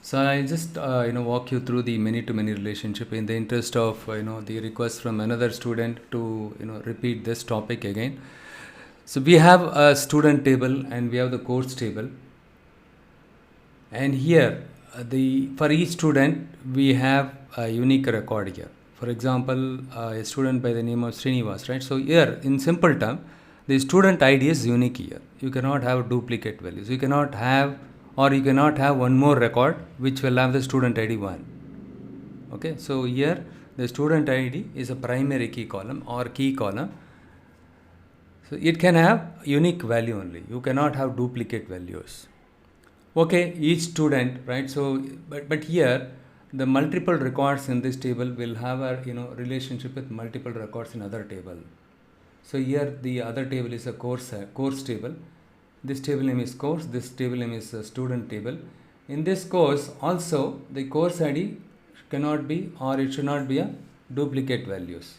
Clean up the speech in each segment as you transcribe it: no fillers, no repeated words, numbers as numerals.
So I'll just walk you through the many-to-many relationship in the interest of the request from another student to repeat this topic again. So we have a student table and we have the course table, and here the for each student we have a unique record here. For example, a student by the name of Srinivas, right? So here in simple term, the student ID is unique here. You cannot have duplicate values. You cannot have one more record which will have the student ID 1. Okay, so here the student ID is a primary key column or key column. So it can have unique value only. You cannot have duplicate values. Okay, each student, right? So but here the multiple records in this table will have a relationship with multiple records in other table. So here the other table is a course table. This table name is course, this table name is student table. In this course also the course ID cannot be, or it should not be a duplicate values.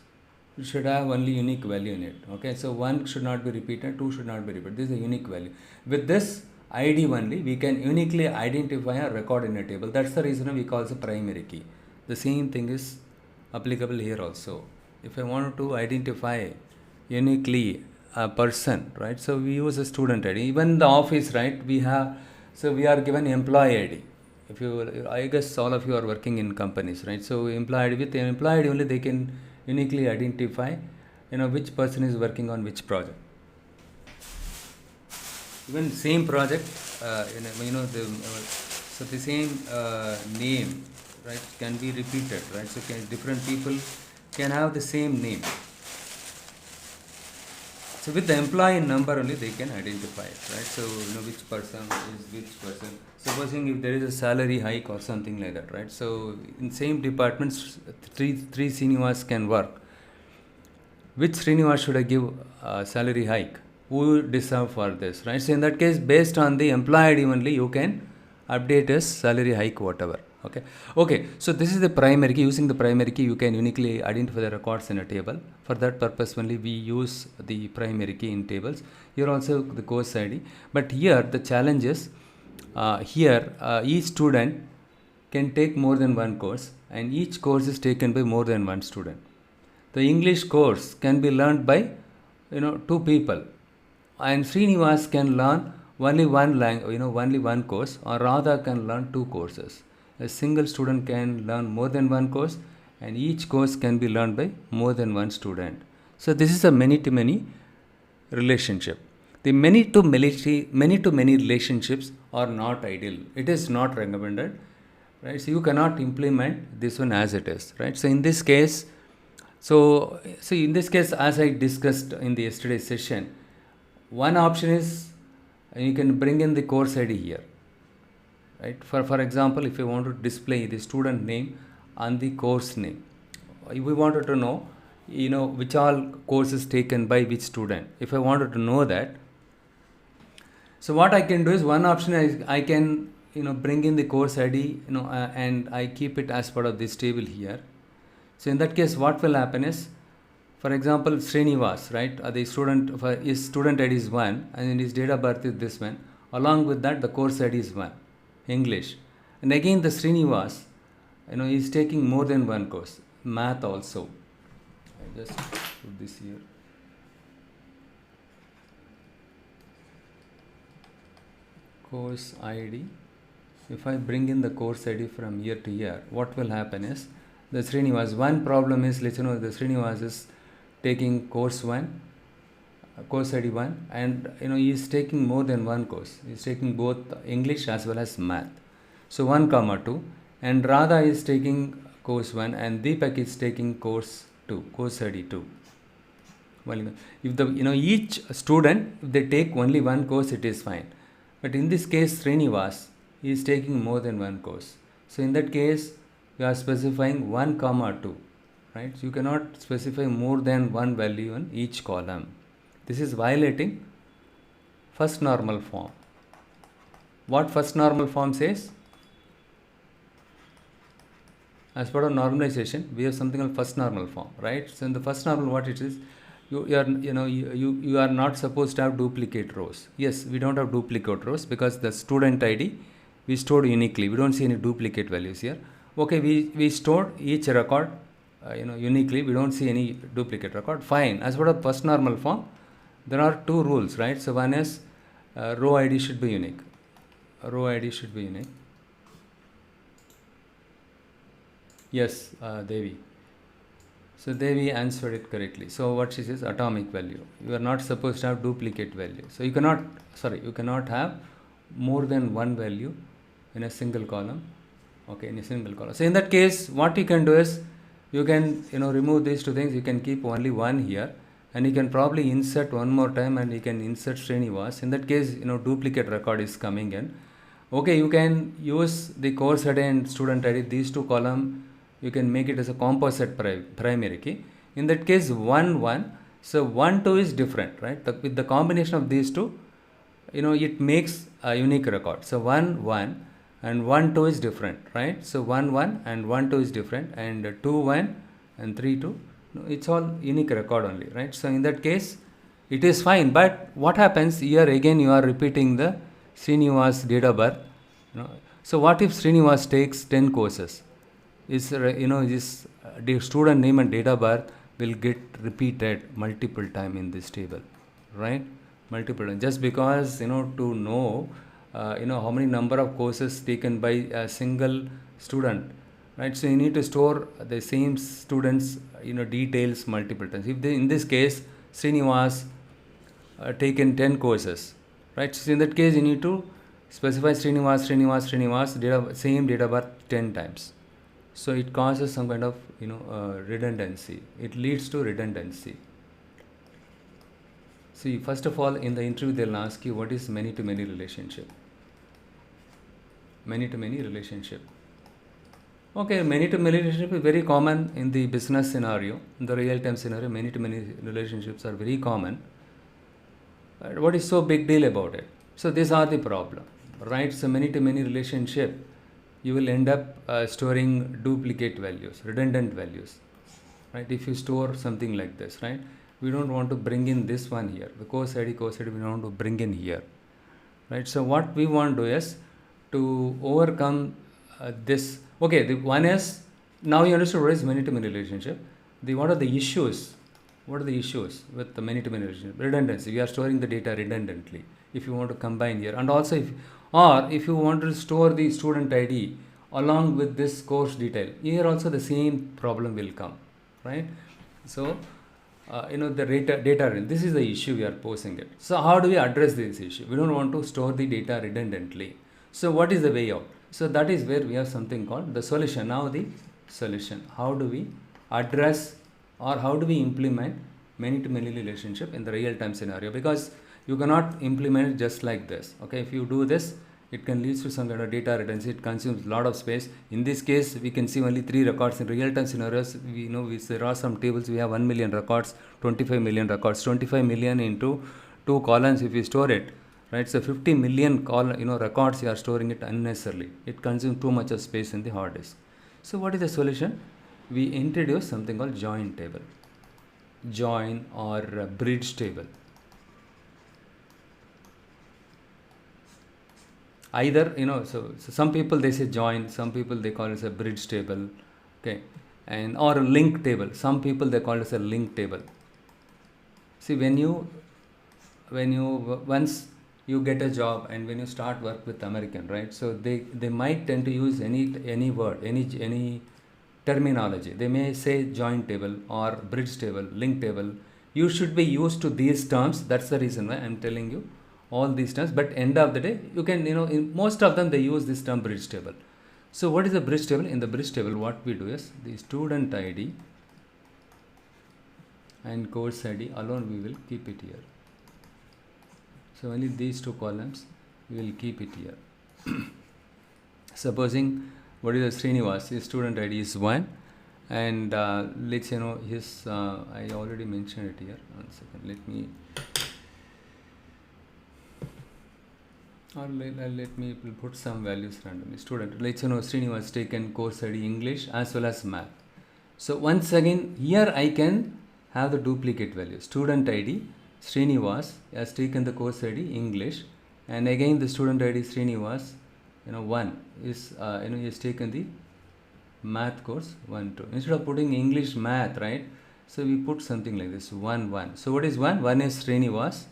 It should have only unique value in it. Okay, so 1 should not be repeated, 2 should not be repeated. This is a unique value. With this ID only we can uniquely identify a record in a table. That's the reason we call it a primary key. The same thing is applicable here also. If I want to identify uniquely a person, right? So we use a student ID. Even in the office, right? We are given employee ID. If you, I guess all of you are working in companies, right? So employee ID, with the employee ID only they can uniquely identify, which person is working on which project. Even same project, so the same name, right, can be repeated, right? So different people can have the same name. So with the employee number only they can identify it, right? So which person is which person. Supposing if there is a salary hike or something like that, right? So in same departments, three Srinivas can work. Which Srinivas should I give a salary hike? Who deserve for this, right? So in that case, based on the employee ID only, you can update his salary hike, whatever. Okay. So this is the primary key. Using the primary key, you can uniquely identify the records in a table. For that purpose only, we use the primary key in tables. Here also the course ID. But here the challenge is, each student can take more than one course, and each course is taken by more than one student. The English course can be learned by 2 people, and Srinivas can learn only one course, or Radha can learn 2 courses. A single student can learn more than one course, and each course can be learned by more than one student. So this is a many-to-many relationship. The many-to-many relationships are not ideal. It is not recommended, right? So you cannot implement this one as it is, right? So in this case, as I discussed in the yesterday's session, one option is you can bring in the course ID here, right? For example, if you want to display the student name and the course name, we wanted to know which all courses taken by which student. If I wanted to know that, so what I can do is, one option is I can bring in the course ID, and I keep it as part of this table here. So in that case, what will happen is, for example, Srinivas, right? The student, his student ID is 1, and his date of birth is this one. Along with that, the course ID is 1, English. And again, the Srinivas, he is taking more than one course, math also. I just put this here. Course ID. If I bring in the course ID from here to here, what will happen is, the Srinivas, one problem is, the Srinivas is taking course 1, course ID 1, and he is taking more than one course. He is taking both English as well as math. So 1, 2, and Radha is taking course 1, and Deepak is taking course 2, course ID 2. Well, if each student, if they take only one course, it is fine. But in this case, Srinivas is taking more than one course. So in that case, we are specifying 1, 2, right? So you cannot specify more than one value in each column. This is violating first normal form. What first normal form says? As part of normalization, we have something called first normal form, right? So in the first normal, what it is, you are not supposed to have duplicate rows. Yes, we don't have duplicate rows because the student ID we stored uniquely. We don't see any duplicate values here. Okay, we stored each record uniquely. We don't see any duplicate record. Fine. As for the first normal form, there are two rules, right? So one is row ID should be unique. Row ID should be unique. Yes, Devi. So Devi answered it correctly. So what she says, atomic value. You are not supposed to have duplicate value. So you cannot have more than one value in a single column. Okay, in a single column. So in that case, what you can do is, you can remove these two things. You can keep only one here, and you can probably insert one more time, and you can insert Srinivas. In that case, duplicate record is coming in. Okay, you can use the course ID and student ID, these two column. You can make it as a composite primary key. In that case, 1 1. So 1 2 is different, right? With the combination of these two, it makes a unique record. So 1 1 and 1 2 is different, right? So 1 1 and 1 2 is different, and 2 1 and 3 2. It's all unique record only, right? So in that case, it is fine. But what happens here again? You are repeating the Srinivas date of birth. So what if Srinivas takes 10 courses? Is this the student name and date of birth will get repeated multiple time in this table, right? Multiple time, just because to know how many number of courses taken by a single student, right? So you need to store the same students details multiple times. If in this case Srinivas taken 10 courses, right? So in that case you need to specify Srinivas same date of birth 10 times. So it causes some kind of redundancy. It leads to redundancy. See, first of all, in the interview they'll ask you what is many-to-many relationship. Many-to-many relationship. Okay, many-to-many relationship is very common in the business scenario. In the real-time scenario, many-to-many relationships are very common. What is so big deal about it? So these are the problem, right? So many-to-many relationship, you will end up storing duplicate values, redundant values, right? If you store something like this, right? We don't want to bring in this one here. The course ID, we don't want to bring in here, right? So what we want to do is to overcome this. Okay, the one is, now you understood what is many-to-many relationship. What are the issues? What are the issues with the many-to-many relationship? Redundancy. We are storing the data redundantly. If you want to combine here, and also if you want to store the student ID along with this course detail, here also the same problem will come, right? So the data, this is the issue we are posing it. So how do we address this issue? We don't want to store the data redundantly. So what is the way out? So that is where we have something called the solution. Now the solution. How do we address, or how do we implement many-to-many relationship in the real-time scenario? Because you cannot implement it just like this. Okay, if you do this, it can lead to some kind of data redundancy. It consumes a lot of space. In this case, we can see only 3 records. In real-time scenarios, there are some tables. We have 1 million records, 25 million records. 25 million into 2 columns. If you store it, right? So 50 million records, you are storing it unnecessarily. It consumes too much of space in the hard disk. So what is the solution? We introduce something called join table, join or bridge table. Either so some people they say join, some people they call it a bridge table, okay, and or a link table. Some people they call it a link table. See, when you once you get a job and when you start work with American, right? So they might tend to use any word, any terminology. They may say join table or bridge table, link table. You should be used to these terms. That's the reason why I'm telling you all these terms. But end of the day, you can in most of them they use this term bridge table. So what is the bridge table? In the bridge table, what we do is the student ID and course ID alone we will keep it here. So only these 2 columns we will keep it here. Supposing what is the Srinivas, his student ID is 1, and let's his I already mentioned it here. 1 second, let me let me put some values randomly. Student, let's Srinivas taken course ID English as well as math. So once again here I can have the duplicate value. Student ID Srinivas has taken the course ID English, and again the student ID Srinivas 1 is he has taken the math course 1 2. Instead of putting English math, right? So we put something like this 1 1. So what is 1? 1 is Srinivas.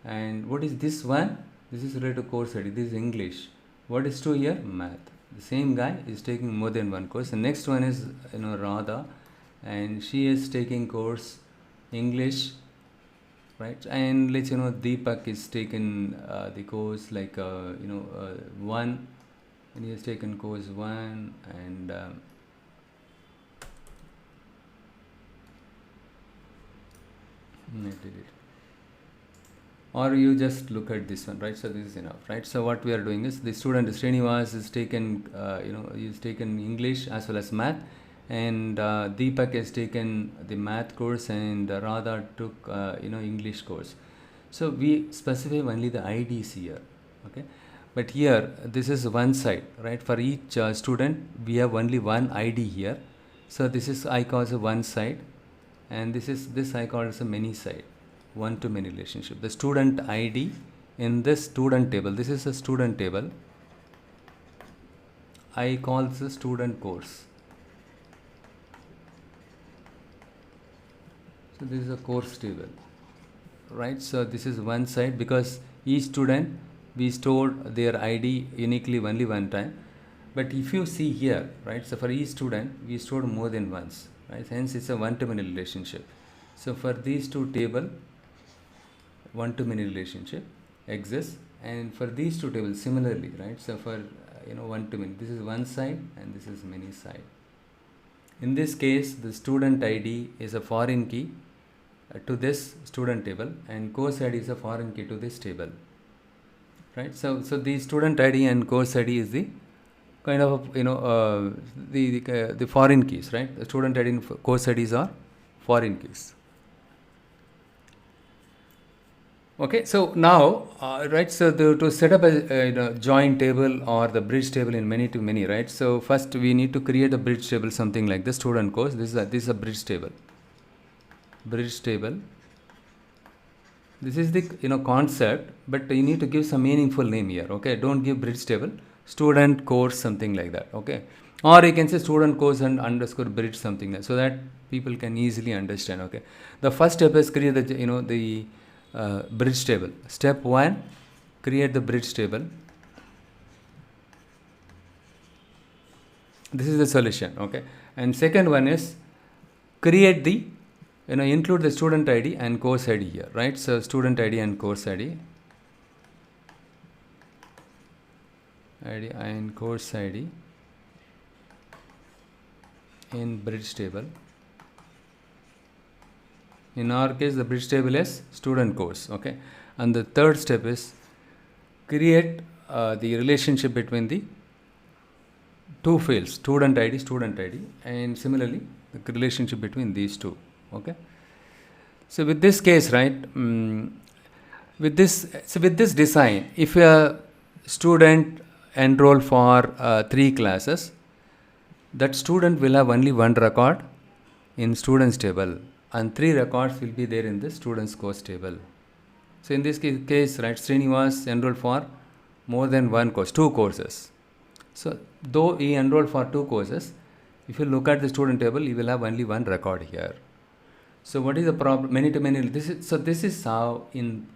And what is this one? This is related to course study. This is English. What is 2 here? Math. The same guy is taking more than one course. The next one is Radha, and she is taking course English, right? And let's Deepak is taken the course like 1, and he has taken course 1, and I did it. Or you just look at this one, right? So this is enough, right? So what we are doing is the student Srinivas is taken he's taken English as well as math, and Deepak has taken the math course, and Radha took English course. So we specify only the IDs here, okay? But here this is one side, right? For each student we have only one ID here. So this is I call as a one side, and this I call as a many side, one to many relationship. The student ID in this student table, this is a student table, I call this a student course. So this is a course table, right? So this is one side, because each student we stored their ID uniquely only one time. But if you see here, right, so for each student we stored more than once, right? Hence it's a one to many relationship. So for these two table, one to many relationship exists, and for these two tables similarly, right? So for one to many, this is one side and this is many side. In this case, the student ID is a foreign key to this student table, and course ID is a foreign key to this table, right? So the student ID and course ID is the kind of the foreign keys, right? The student ID and course IDs are foreign keys. Okay, so now, right, so to set up a join table or the bridge table in many to many, right? So first we need to create a bridge table, something like the student course. This is a bridge table. Bridge table. This is the concept, but you need to give some meaningful name here. Okay, don't give bridge table. Student course, something like that. Okay, or you can say student course and underscore bridge, something like that, so that people can easily understand. Okay, the first step is create the bridge table. Step 1, create the bridge table. This is the solution, okay? And second one is create the include the student ID and course ID here, right? So student ID and course ID and course ID in bridge table. In our case, the bridge table is student course, okay? And the third step is create the relationship between the two fields, student ID, and similarly the relationship between these two, okay? So with this case, right, with this design, if a student enroll for 3 classes, that student will have only one record in students table, and 3 records will be there in the students course table. So in this case, right, Srinivas enrolled for more than one course, 2 courses. So though he enrolled for 2 courses, if you look at the student table, you will have only one record here. So what is the problem? Many to many. This is how in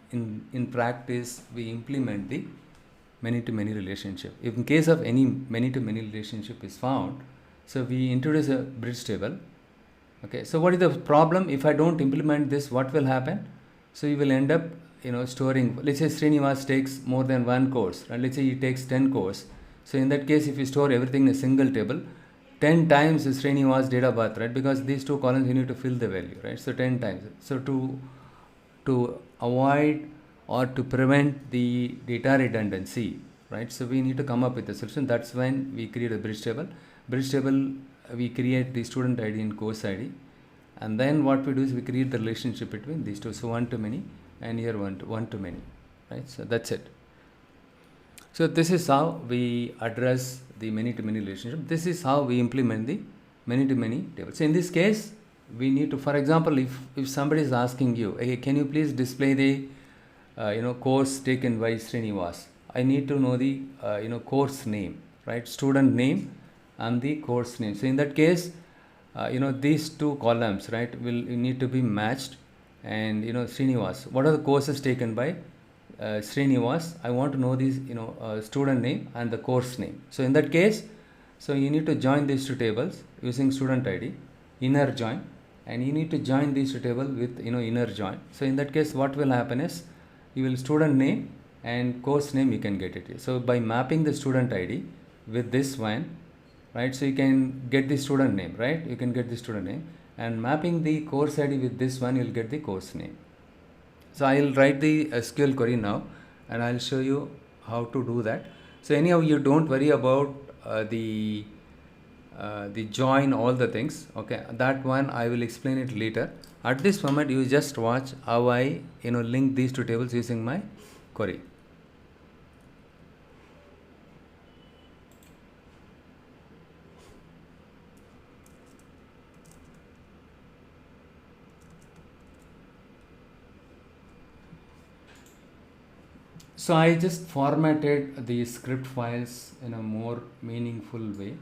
practice we implement the many to many relationship. If in case of any many to many relationship is found, so we introduce a bridge table. Okay, so what is the problem? If I don't implement this, what will happen? So you will end up storing, let's say Srinivas takes more than one course, and let's say he takes 10 course. So in that case, if you store everything in a single table, 10 times Srinivas date of birth, right? Because these 2 columns you need to fill the value, right? So 10 times. So to avoid or to prevent the data redundancy, right? So we need to come up with a solution. That's when we create a bridge table. Bridge table, we create the student ID and course ID, and then what we do is we create the relationship between these two. So one to many, and here one to many, right? So that's it. So this is how we address the many to many relationship. This is how we implement the many to many table. So in this case, we need to, for example, if somebody is asking you, hey, can you please display the course taken by Srinivas? I need to know the course name, right? Student name and the course name. So in that case, these two columns, right, will need to be matched. And Srinivas, what are the courses taken by Srinivas? I want to know these student name and the course name. So in that case, so you need to join these two tables using student ID, inner join, and you need to join these two tables with inner join. So in that case, what will happen is you will student name and course name, you can get it. So by mapping the student ID with this one, right, so you can get the student name, right? You can get the student name, and mapping the course ID with this one, you'll get the course name. So I'll write the SQL query now, and I'll show you how to do that. So anyhow, you don't worry about the join, all the things. Okay, that one I will explain it later. At this moment, you just watch how I link these two tables using my query. So I just formatted the script files in a more meaningful way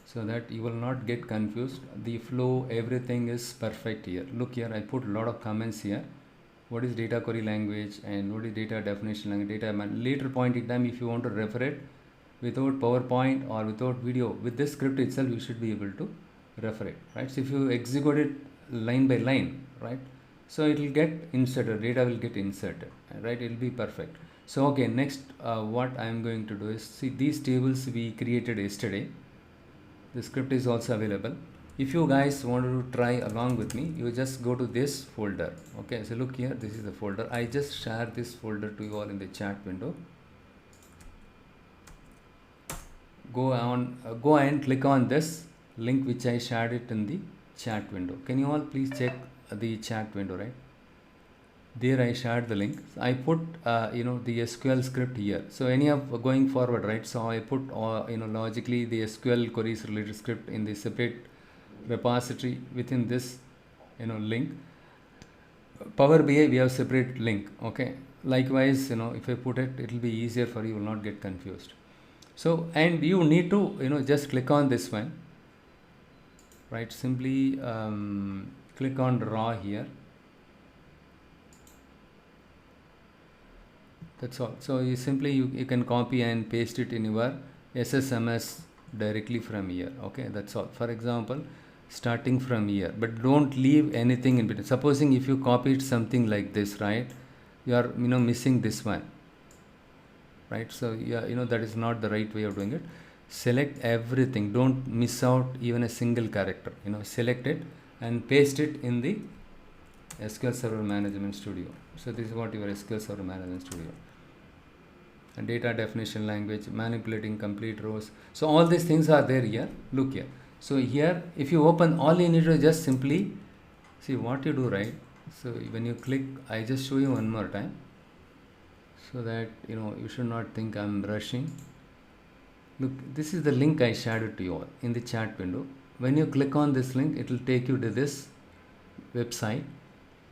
so that you will not get confused. The flow, everything is perfect here. Look here, I put a lot of comments here. What is data query language and what is data definition language, later point in time, if you want to refer it without PowerPoint or without video, with this script itself, you should be able to refer it, right? So if you execute it line by line, right, so it will get inserted, data will get inserted, right? It will be perfect. So okay, next what I am going to do is, see, these tables we created yesterday. The script is also available. If you guys want to try along with me, you just go to this folder. Okay, so look here, this is the folder. I just share this folder to you all in the chat window. Go and click on this link which I shared it in the chat window. Can you all please check the chat window, right? There I shared the link. I put the SQL script here. So any of going forward, right? So I put logically the SQL queries related script in the separate repository within this link. Power BI, we have separate link. Okay. Likewise, if I put it, it will be easier for you, will not get confused. So, and you need to just click on this one, right? Simply click on raw here. That's all. So you simply you can copy and paste it in your SSMS directly from here. Okay, that's all. For example, starting from here, but don't leave anything in between. Supposing if you copied something like this, right, you are missing this one, right? So yeah, that is not the right way of doing it. Select everything, don't miss out even a single character. Select it and paste it in the SQL Server Management Studio. So this is what your SQL Server Management Studio. And data definition language, manipulating complete rows. So all these things are there here. Look here. So here, if you open, all you need to just simply see what you do, right? So when you click, I just show you one more time, so that you should not think I'm rushing. Look, this is the link I shared it to you all in the chat window. When you click on this link, it will take you to this website,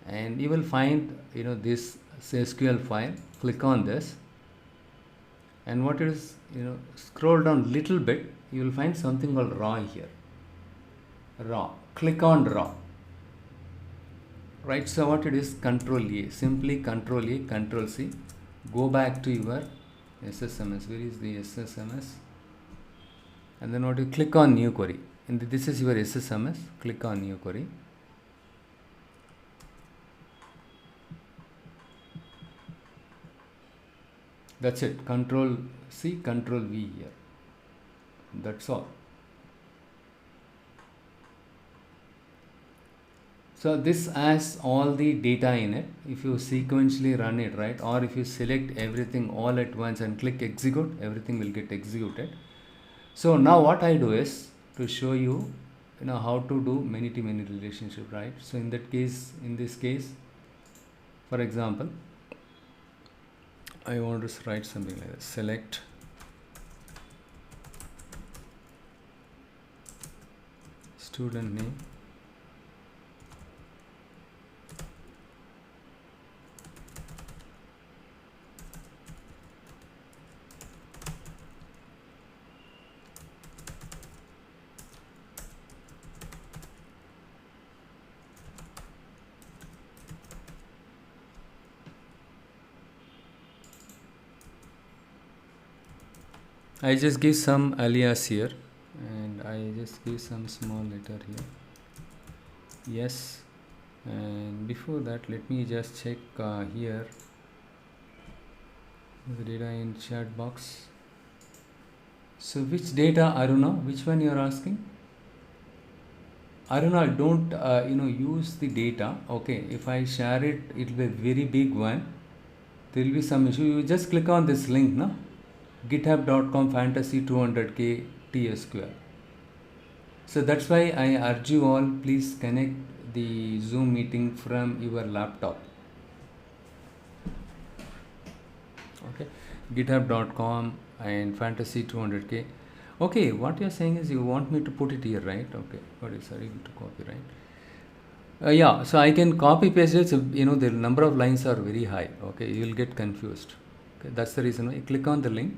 and you will find this SQL file. Click on this, and what it is, scroll down little bit, you will find something called raw here. Raw. Click on raw. Right. So what it is, Control A. Simply Control A, Control C. Go back to your SSMS. Where is the SSMS? And then what you click on new query. And this is your SSMS. Click on new query. That's it. Control C, Control V here. That's all. So this has all the data in it. If you sequentially run it, right, or if you select everything all at once and click execute, everything will get executed. So now what I do is to show you, how to do many-to-many relationship, right? So in this case, for example, I want to write something like this. Select student name, I just give some alias here, and I just give some small letter here. Yes, and before that, let me just check here the data in chat box. So which data, Aruna? Which one you are asking? Aruna, don't use the data. Okay, if I share it, it will be a very big one. There will be some issue. You just click on this link, no? github.com fantasy 200k TSQL. So that's why I urge you all, please connect the Zoom meeting from your laptop. Okay, github.com and fantasy 200k. Okay, what you're saying is you want me to put it here, right? Okay, what is sorry to copy, right? Yeah, so I can copy paste it. So, the number of lines are very high. Okay, you will get confused. Okay, that's the reason why you click on the link,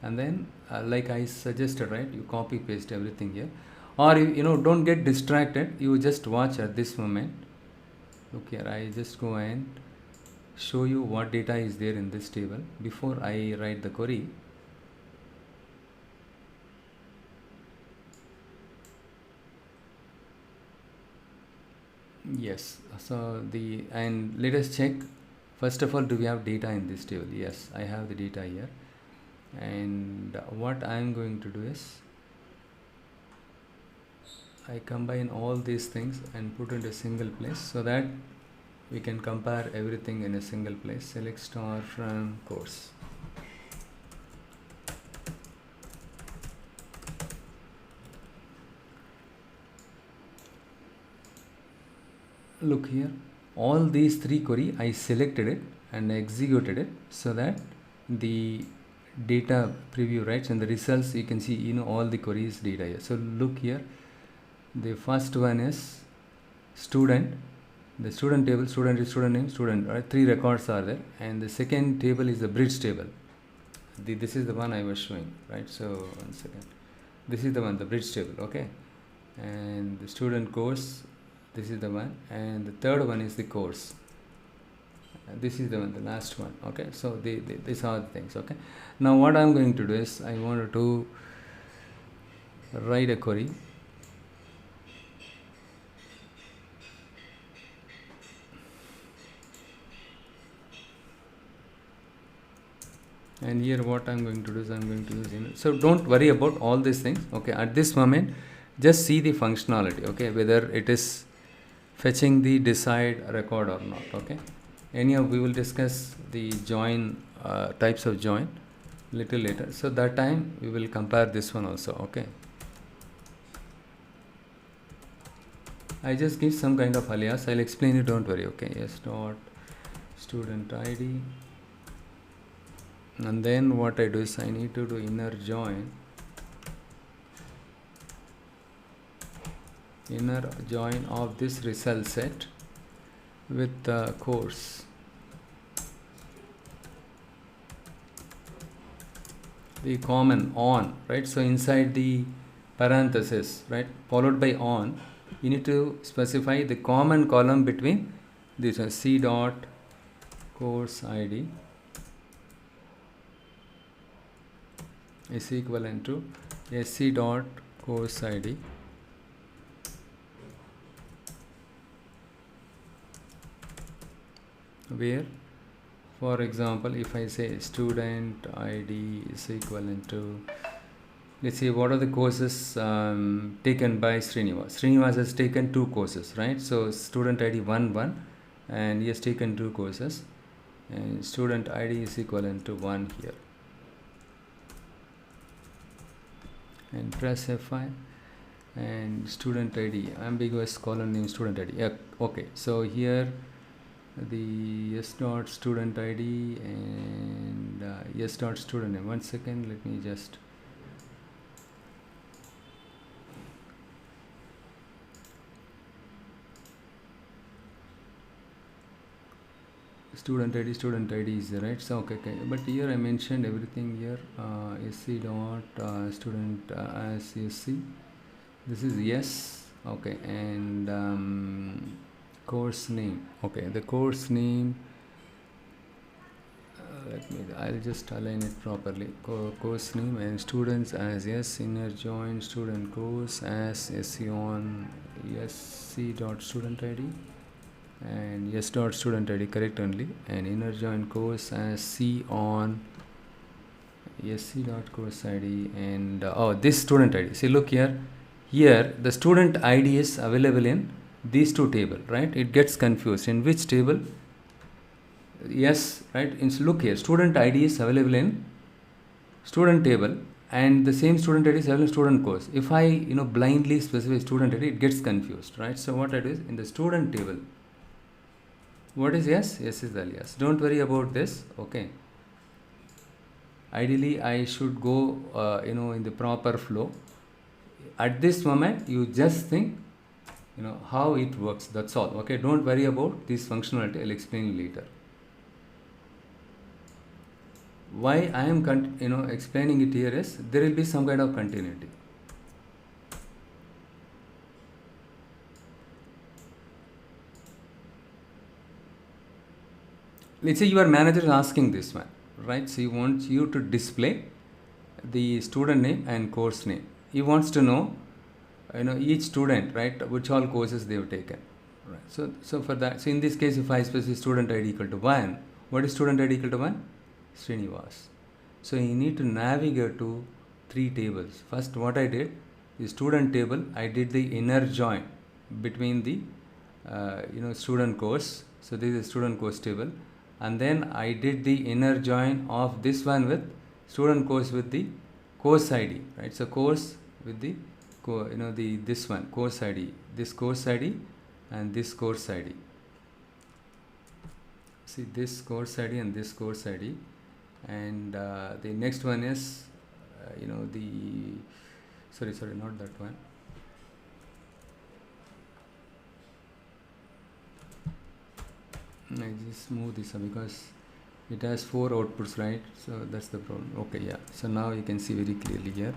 and then like I suggested, right, you copy paste everything here, or don't get distracted. You just watch at this moment. Look here, I just go and show you what data is there in this table before I write the query. Yes, so and let us check. First of all, do we have data in this table? Yes, I have the data here. And what I am going to do is I combine all these things and put into a single place so that we can compare everything in a single place. Select star from course. Look here, all these three query I selected it and executed it so that the data preview, right, and the results you can see all the queries data here. So look here, the first one is student, the student table, student is student name, student, right? 3 records are there, and the second table is the bridge table. This is the one I was showing, right? So 1 second, this is the one, the bridge table. Okay, and the student course, this is the one, and the third one is the course. This is the one, the last one. Okay, so these are the things. Okay, now what I'm going to do is I wanted to write a query. And here what I'm going to do is I'm going to use so don't worry about all these things. Okay, at this moment just see the functionality. Okay, whether it is fetching the desired record or not. Okay, anyhow we will discuss the join types of join little later, so that time we will compare this one also. Okay, I just give some kind of alias, I'll explain it, don't worry. Okay, yes, dot student ID, and then what I do is I need to do inner join of this result set with the course. The common on, right? So inside the parenthesis, right, followed by on, you need to specify the common column between this C dot course ID is equivalent to SC dot course ID where, for example, if I say student ID is equivalent to, let's see, what are the courses taken by Srinivas. Srinivas has taken 2 courses, right? So student ID 1 and he has taken 2 courses, and student ID is equivalent to 1 here, and press F5, and student ID ambiguous colon name student ID. Yeah, okay, so here the s dot student ID and s dot student name. 1 second, let me just student ID is there, right? So okay, but here I mentioned everything here. SC dot student as SC, this is yes. Okay, and course name. Okay, the course name I'll just align it properly. Course name and students as yes, inner join student course as SC on SC dot student ID and yes dot student ID correct only, and inner join course as C on SC dot course ID and this student ID. See, look here. Here the student ID is available in these two table, right? It gets confused in which table. Yes, right. Look here, student ID is available in student table and the same student ID is available in student course. If I blindly specify student ID, it gets confused, right? So what I do is in the student table, what is yes? Yes is alias. Don't worry about this. Okay. Ideally, I should go in the proper flow. At this moment, you just think how it works. That's all. Okay. Don't worry about this functionality. I'll explain later. Why I am explaining it here is there will be some kind of continuity. Let's say your manager is asking this one, right? So he wants you to display the student name and course name. He wants to know each student, right, which all courses they have taken, right? So for that, so in this case, if I specify student ID equal to 1, what is student ID equal to 1? Srinivas. So you need to navigate to 3 tables. First, what I did is student table. I did the inner join between the student course. So this is student course table, and then I did the inner join of this one with student course with the course ID, right? So course with the this one course ID, this course ID, and this course ID. See this course ID and this course ID. And the next one is sorry not that one. I just move this up because it has 4 outputs, right? So that's the problem. Okay, yeah. So now you can see very clearly here.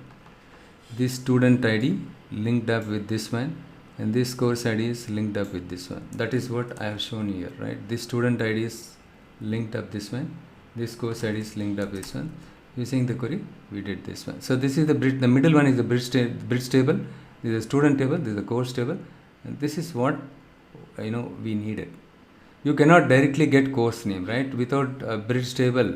This student ID linked up with this one, and this course ID is linked up with this one. That is what I have shown here, right? This student ID is linked up this one. This course ID is linked up this one. Using the query, we did this one. So this is the bridge. The middle one is the bridge table. This is a student table. This is a course table, and this is what we needed. You cannot directly get course name, right? Without a bridge table,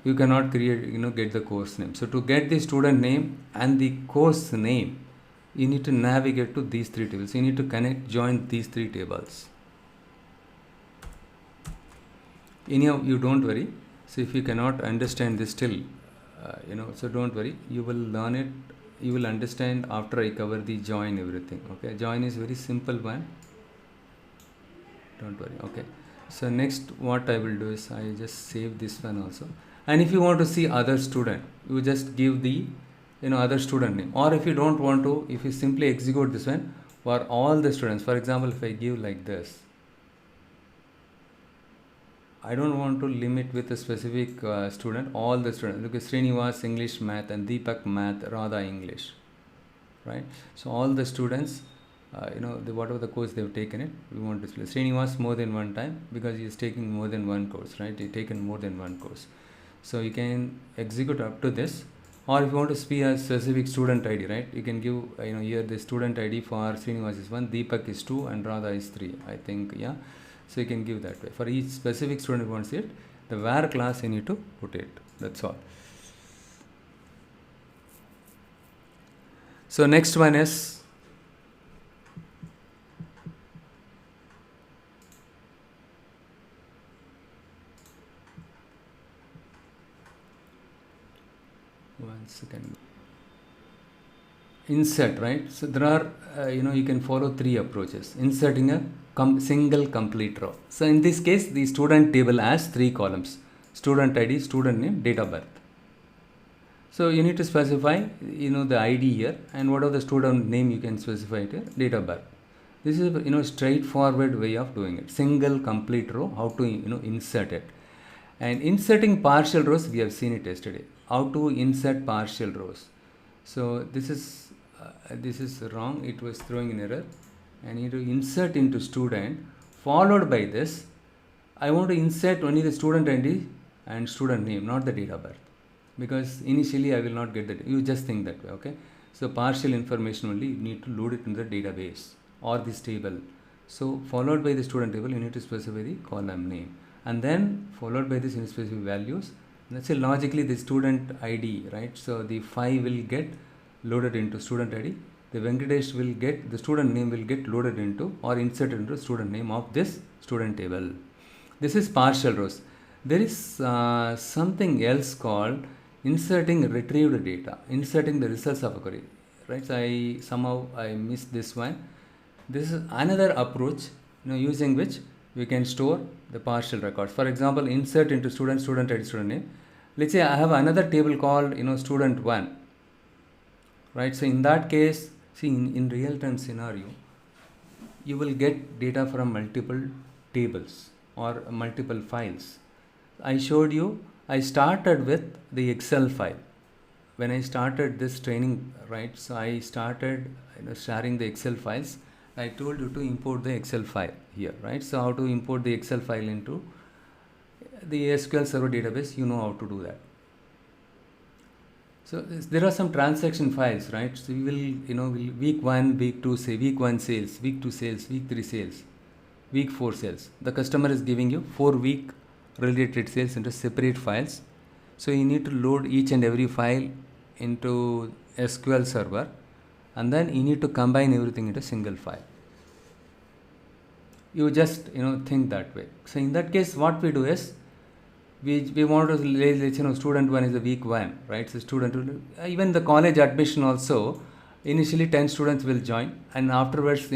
you cannot create get the course name. So to get the student name and the course name, you need to navigate to these 3 tables. You need to join these 3 tables. Anyhow, you don't worry. So if you cannot understand this still, so don't worry. You will learn it. You will understand after I cover the join everything. Okay, join is very simple one. Don't worry. Okay. So next, what I will do is I just save this one also. And if you want to see other student, you just give the other student name. Or if you don't want to, if you simply execute this one for all the students. For example, if I give like this. I don't want to limit with a specific student, all the students. Look at Srinivas English Math and Deepak Math, Radha English, right? So all the students, whatever the course they've taken it, we want to display. Srinivas more than one time because he is taking more than one course, right? He's taken more than one course. So you can execute up to this, or if you want to see a specific student ID, right? You can give, here the student ID for Srinivas is 1, Deepak is 2, and Radha is 3, I think, yeah. So you can give that way. For each specific student who wants it, the where class you need to put it. That's all. So next one is one second. Insert, right? So there are, you can follow 3 approaches. Inserting a single complete row. So in this case, the student table has 3 columns: student ID, student name, date of birth. So you need to specify, the ID here, and whatever the student name you can specify it here, date of birth. This is a straightforward way of doing it. Single complete row, how to insert it. And inserting partial rows, we have seen it yesterday. How to insert partial rows. So this is wrong. It was throwing an error. I need to insert into student, followed by this. I want to insert only the student ID and student name, not the date of birth, because initially I will not get that. You just think that way, okay? So partial information only, you need to load it in the database or this table. So followed by the student table, you need to specify the column name, and then followed by this specific values. Let's say logically the student ID, right? So the 5 will get loaded into student ID. The Venkatesh will get, the student name will get loaded into or inserted into student name of this student table. This is partial rows. There is something else called inserting retrieved data, inserting the results of a query, right? So I missed this one. This is another approach, using which we can store the partial records. For example, insert into student ID, student name. Let's say I have another table called student 1, right? So in that case, see, in real time scenario, you will get data from multiple tables or multiple files. I showed you, I started with the Excel file. When I started this training, right, so I started sharing the Excel files. I told you to import the Excel file here, right? So how to import the Excel file into the SQL Server database, you know how to do that. So there are some transaction files, right? So you will, week 1, week 2, say week 1 sales, week 2 sales, week 3 sales, week 4 sales. The customer is giving you 4 week related sales into separate files. So you need to load each and every file into SQL Server, and then you need to combine everything into a single file. You just think that way. So in that case, what we do is we want to student 1 is the week 1, right? So student, even the college admission also, initially 10 students will join, and afterwards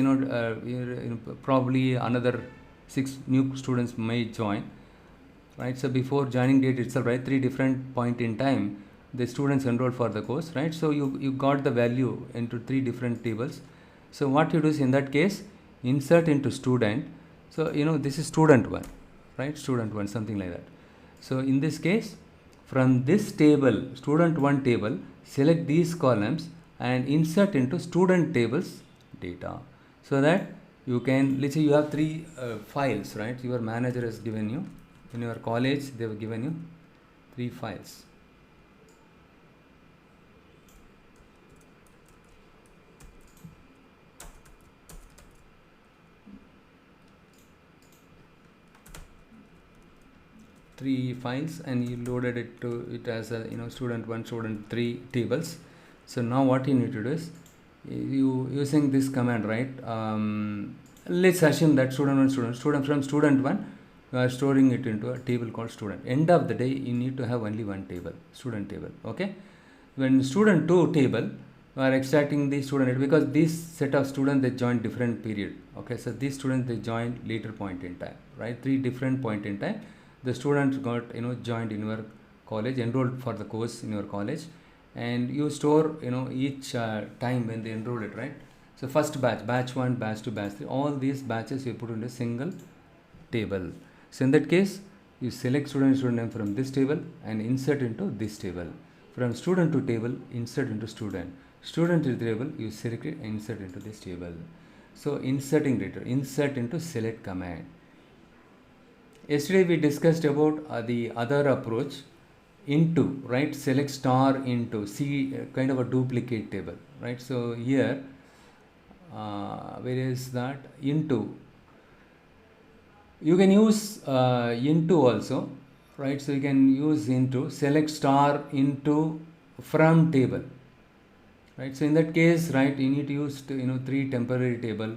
probably another 6 new students may join, right? So before joining date itself, right, 3 different point in time the students enroll for the course, right? So you got the value into 3 different tables. So what you do is, in that case, insert into student. So this is student 1, right? Student 1, something like that. So in this case, from this table, student 1 table, select these columns and insert into student tables data, so that you can, let's say you have 3 files, right? Your manager has given you, in your college they have given you 3 files. Three files, and you loaded it to it as a student 1, student 3 tables. So now what you need to do is, you using this command, right? Let's assume that student 1, student from student 1, you are storing it into a table called student. End of the day, you need to have only one table, student table, okay? When student 2 table, you are extracting the student, because this set of students, they join different period, okay? So these students, they join later point in time, right? 3 different point in time the students got joined in your college, enrolled for the course in your college, and you store each time when they enrolled it, right? So first batch 1, batch 2, batch 3, all these batches you put into a single table. So in that case, you select student name from this table and insert into this table. From student to table, insert into student to table, you select it and insert into this table. So inserting data, insert into select command. Yesterday we discussed about the other approach, into, right? Select star into, see kind of a duplicate table, right? So here, where is that? Into. You can use into also, right? So you can use into, select star into from table, right? So in that case, right, you need to use 3 temporary table,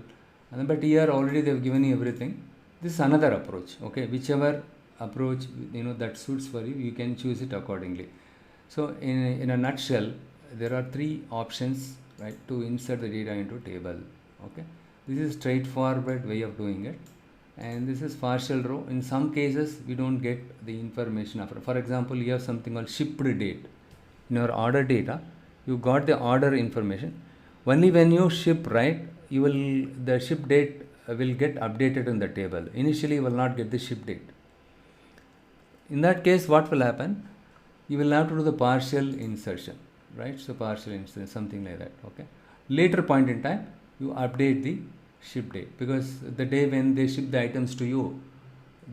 but here already they have given you everything. This is another approach, okay? Whichever approach that suits for you, you can choose it accordingly. So in a nutshell, there are 3 options, right, to insert the data into table, okay? This is straightforward way of doing it, and this is partial row. In some cases, we don't get the information after. For example, you have something called shipped date. In your order data, you got the order information. Only when you ship, right, the ship date will get updated in the table. Initially, you will not get the ship date. In that case, what will happen? You will have to do the partial insertion, right? So partial insertion, something like that, okay? Later point in time, you update the ship date, because the day when they ship the items to you,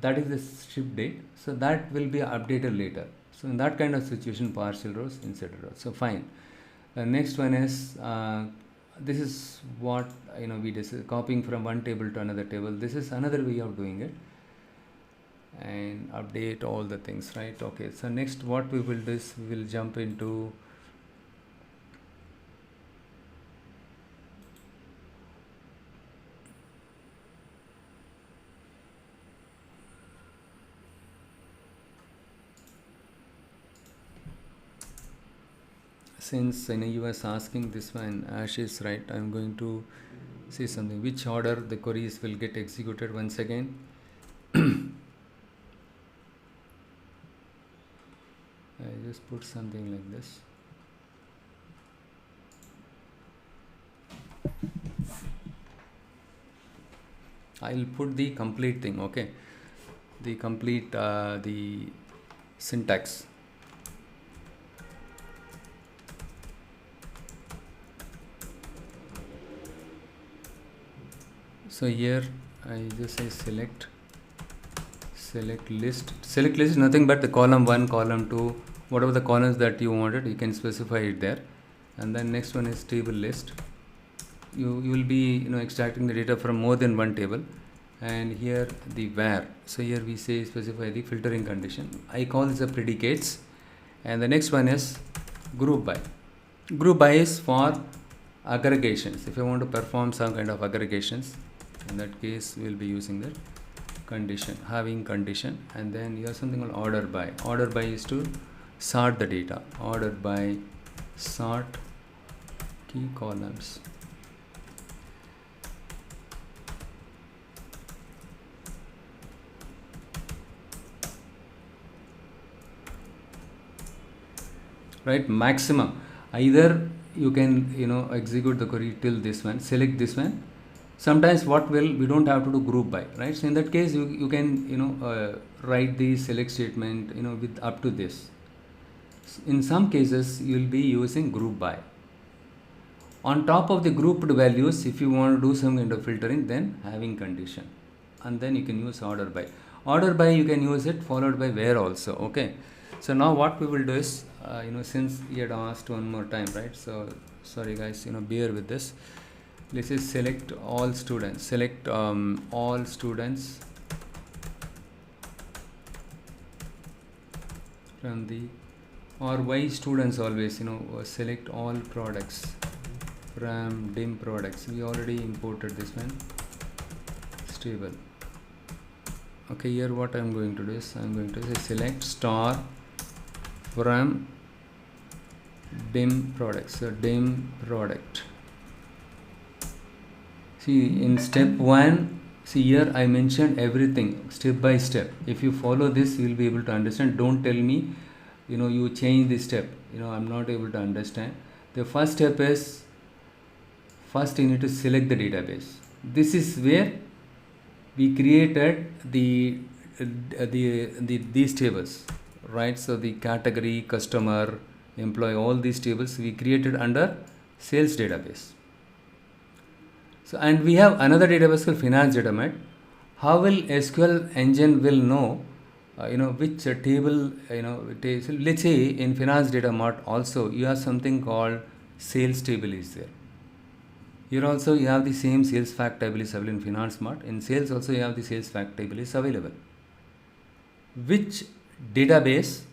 that is the ship date, so that will be updated later. So in that kind of situation, partial rows, inserted rows. So fine. The next one is this is what we copying from one table to another table. This is another way of doing it, and update all the things, right? Okay, so next what we will do is we will jump into since you was asking this one, Ashish, right? I'm going to say something. Which order the queries will get executed once again? I just put something like this. I'll put the complete thing, okay? The complete the syntax. So here I just say select list. Select list is nothing but the column 1, column 2, whatever the columns that you wanted, you can specify it there. And then next one is table list. You will be extracting the data from more than one table. And here the where. So here we say specify the filtering condition. I call this a predicates. And the next one is group by. Group by is for aggregations. If I want to perform some kind of aggregations, in that case we will be using that condition, having condition. And then you have something called order by. Order by is to sort the data. Order by sort key columns. Right, maximum. Either you can execute the query till this one, select this one. Sometimes we don't have to do group by, right? So in that case you can write the select statement with up to this. In some cases you will be using group by. On top of the grouped values, if you want to do some kind of filtering, then having condition, and then you can use order by. Order by you can use it followed by where also, okay? So now what we will do is since you had asked one more time, right? So sorry guys, bear with this. Let's say select all students. Select all students from the, or why students always select all products from dim products. We already imported this one, stable. Okay, here what I'm going to do is I'm going to say select star from dim products. So dim product. See, in step 1, see here I mentioned everything step by step. If you follow this, you will be able to understand. Don't tell me you change the step, I'm not able to understand. The first step is, first you need to select the database. This is where we created these tables, right? So the category, customer, employee, all these tables we created under sales database. So, and we have another database called finance data mart. How will SQL engine will know which table so let's say in finance data mart also you have something called sales table is there. Here also you have the same sales fact table is available in finance mart. In sales also you have the sales fact table is available. Which database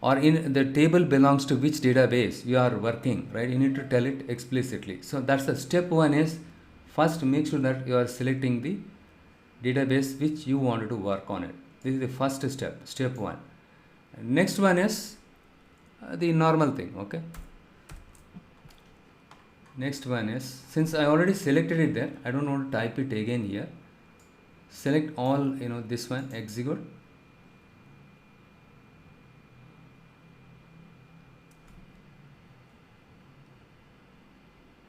or in the table belongs to which database you are working, right? You need to tell it explicitly. So that's the step 1 is first make sure that you are selecting the database which you wanted to work on it. This is the first step, step 1. Next one is the normal thing, okay? Next one is, since I already selected it there, I don't want to type it again here. Select all, this one, execute.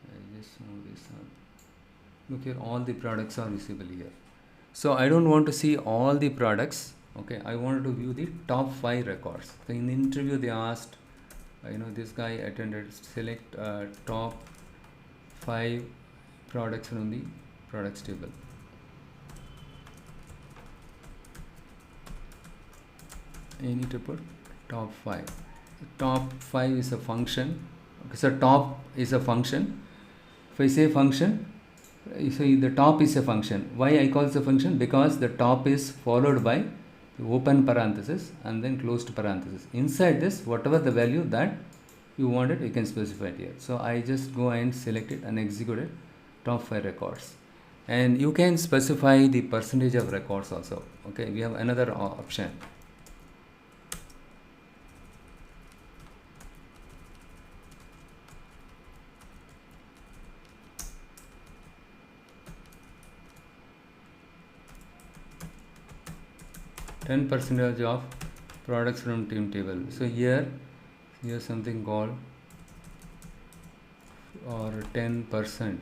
I just move this up. Look here, all the products are visible here. So I don't want to see all the products, okay? I wanted to view the top 5 records. So in the interview they asked, this guy attended, select top 5 products from the products table. You need to put top 5. Top 5 is a function. Okay, so top is a function. If I say function, so the top is a function. Why I call it a function? Because the top is followed by open parenthesis and then closed parenthesis. Inside this, whatever the value that you wanted, you can specify it here. So I just go and select it and execute it, top 5 records. And you can specify the percentage of records also. Okay, we have another option. %% of products from team table. So here something called or 10%.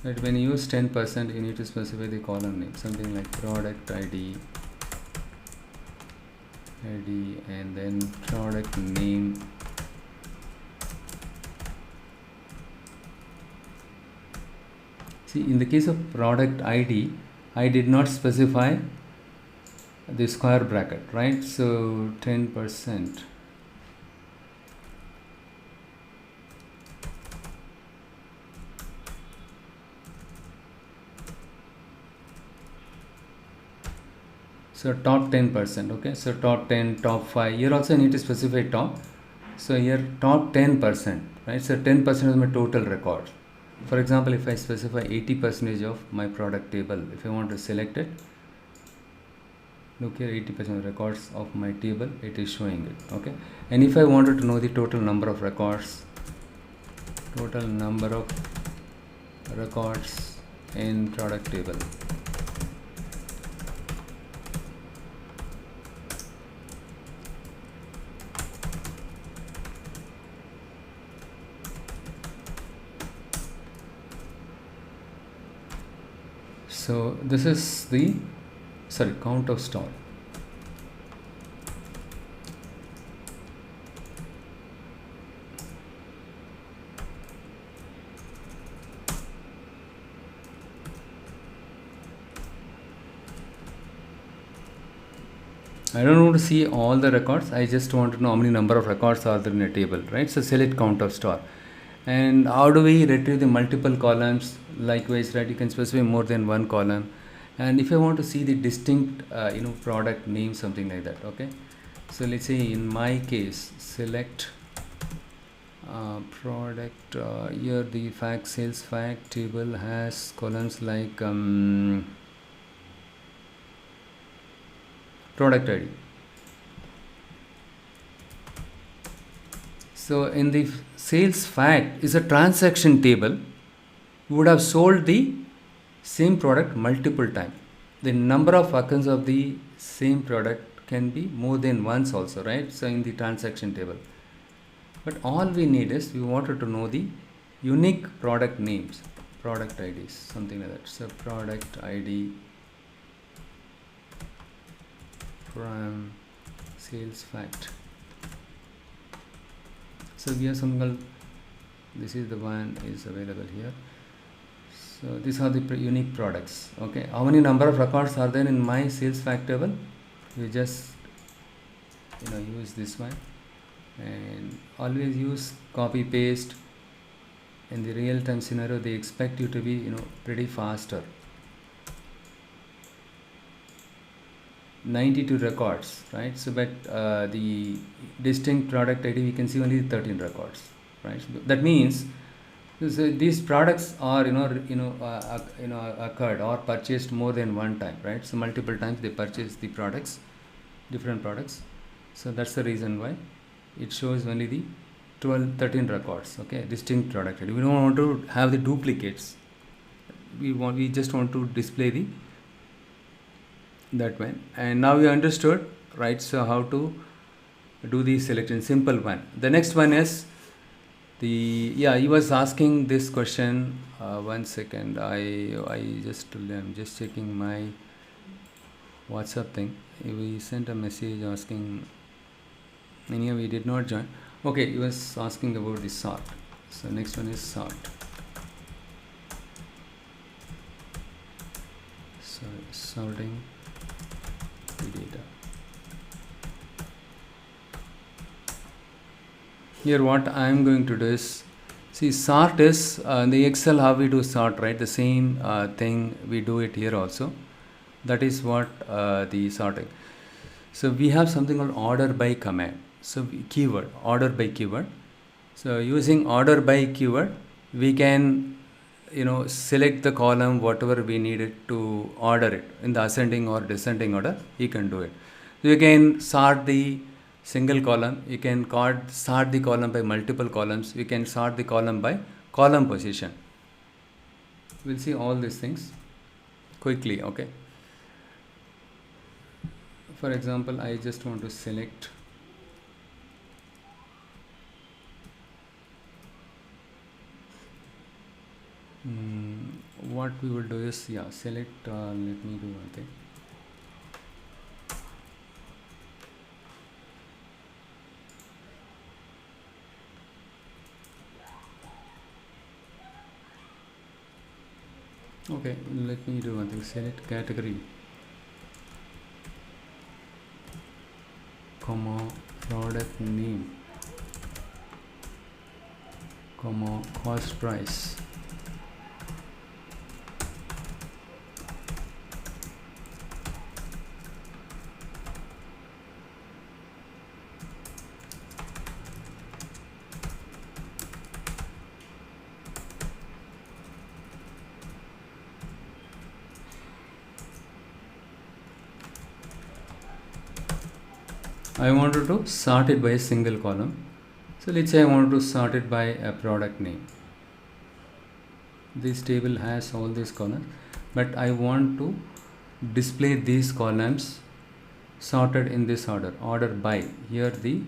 Right, when you use 10%, you need to specify the column name, something like product ID, and then product name. See, in the case of product ID, I did not specify the square bracket, right? So 10%. So top 10%, okay? So top 10, top 5. Here also need to specify top. So here top 10%, right? So 10% is my total record. For example, if I specify 80% of my product table, if I want to select it, look here, 80% of records of my table, it is showing it, okay? And if I wanted to know the total number of records, in product table, so this is the count of store. I don't want to see all the records. I just want to know how many number of records are there in a table, right? So select count of store. And how do we retrieve the multiple columns? Likewise, right, you can specify more than one column. And if I want to see the distinct product name, something like that, okay? So let's say in my case, select product, here the sales fact table has columns like product ID. So in the sales fact is a transaction table. You would have sold the same product multiple times. The number of occurrence of the same product can be more than once also, right? So in the transaction table. But all we need is, we wanted to know the unique product names, product IDs, something like that. So product ID from sales fact. So we have something called, this is the one is available here. So these are the unique products, okay? How many number of records are there in my sales fact table? We just use this one, and always use copy paste. In the real time scenario, they expect you to be pretty faster. 92 records, right? So but the distinct product ID, we can see only 13 records, right? So that means these products are occurred or purchased more than one time, right? So multiple times they purchase the products, different products. So that's the reason why it shows only the 13 records, okay? Distinct product ID. We don't want to have the duplicates. We just want to display that one. And now we understood, right? So how to do the selection, simple one. The next one is he was asking this question. 1 second, I'm just checking my WhatsApp thing. We sent a message asking, anyhow we did not join. Okay, he was asking about the sort. So next one is sort. So sorting the data. Here what I am going to do is, see, sort is in the Excel how we do sort, right? The same thing we do it here also. That is what the sorting. So we have something called order by command. So keyword, order by keyword. So using order by keyword, we can select the column whatever we needed to order it in the ascending or descending order. You can do it. So you can sort the single column. You can sort the column by multiple columns. You can sort the column by column position. We'll see all these things quickly. Okay. For example, I just want to select what we will do is, select, let me do one thing. Okay, let me do one thing. Select category, comma, product name, comma, cost price. I wanted to sort it by a single column. So let's say I want to sort it by a product name. This table has all these columns, but I want to display these columns sorted in this order. Order by. Here the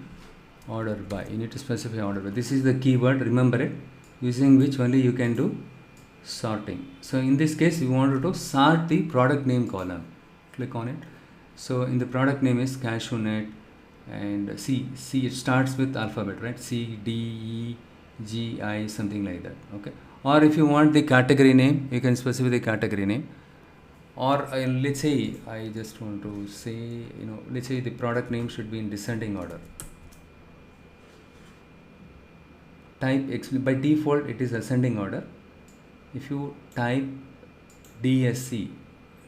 order by. You need to specify order by. This is the keyword, remember it, using which only you can do sorting. So in this case, we wanted to sort the product name column. Click on it. So in the product name is Cashew Nut, and C it starts with alphabet, right? C, D, E, G, I, something like that. Okay. Or if you want the category name, you can specify the category name. Or let's say I just want to say, let's say the product name should be in descending order. Type by default it is ascending order. If you type DSC,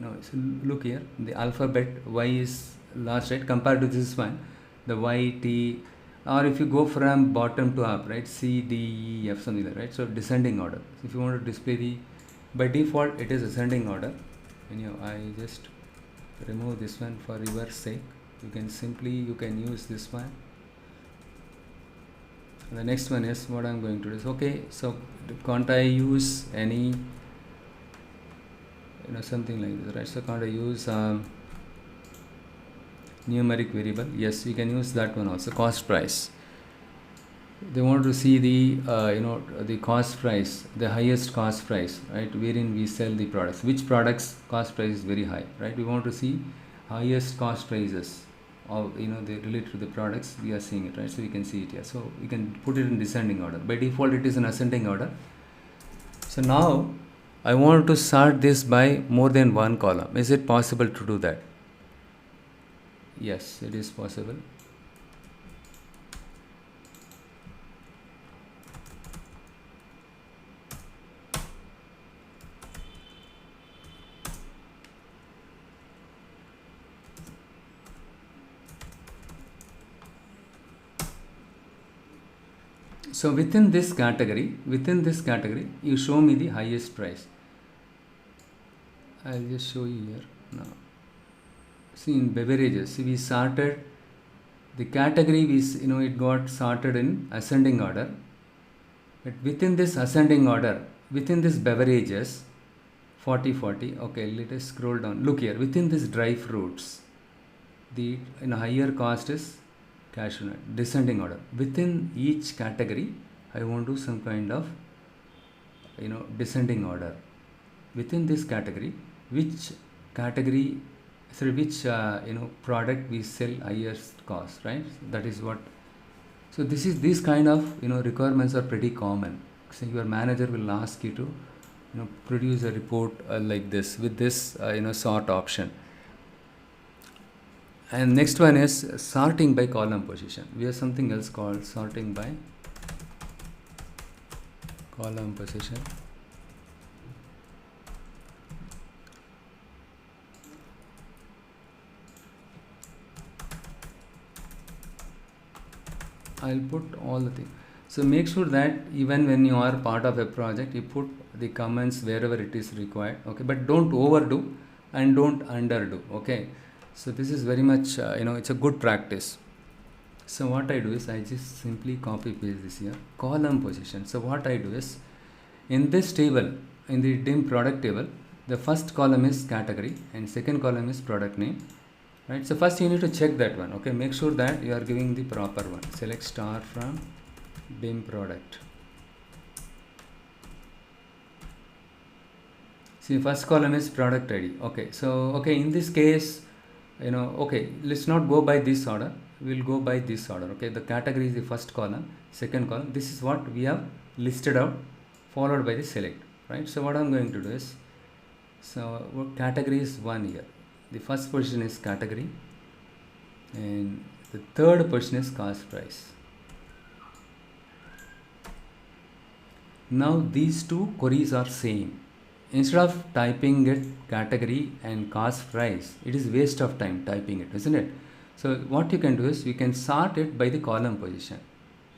so look here, the alphabet Y is last, right? Compared to this one, the Y, T, or if you go from bottom to up, right? C, D, E, F, something like that, right? So descending order. So if you want to display the, by default it is ascending order. And I just remove this one for your sake. You can use this one. And the next one is what I'm going to do is, okay, so can't I use any, something like this, right? So can't I use numeric variable? Yes, you can use that one also. Cost price. They want to see the the cost price, the highest cost price, right? Wherein we sell the products. Which products cost price is very high, right? We want to see highest cost prices of they relate to the products. We are seeing it, right? So we can see it here. So we can put it in descending order. By default, it is in ascending order. So now I want to sort this by more than one column. Is it possible to do that? Yes, it is possible. So within this category, you show me the highest price. I'll just show you here now. See, in beverages, we sorted the category. It got sorted in ascending order. But within this ascending order, within this beverages, 40. Okay, let us scroll down. Look here. Within this dry fruits, the higher cost is cashew nut. Descending order. Within each category, I want to do some kind of descending order. Within this category, which product we sell highest cost, right? That is what. So these kind of requirements are pretty common. So your manager will ask you to produce a report like this with this sort option. And next one is sorting by column position. We have something else called sorting by column position. I'll put all the things. So make sure that even when you are part of a project, you put the comments wherever it is required. Okay, but don't overdo and don't underdo. Okay, so this is very much it's a good practice. So what I do is I just simply copy paste this here, column position. So what I do is in this table, in the dim product table, the first column is category and second column is product name. Right, so first you need to check that one. Okay, make sure that you are giving the proper one. Select star from BIM product. See, first column is product ID. Okay, so in this case, okay, let's not go by this order. We'll go by this order. Okay, the category is the first column, second column. This is what we have listed out, followed by the select. Right, so what I'm going to do is, so category is 1 here. The first position is category and the third position is cost price. Now these two queries are same. Instead of typing it category and cost price, it is waste of time typing it, isn't it? So what you can do is you can sort it by the column position.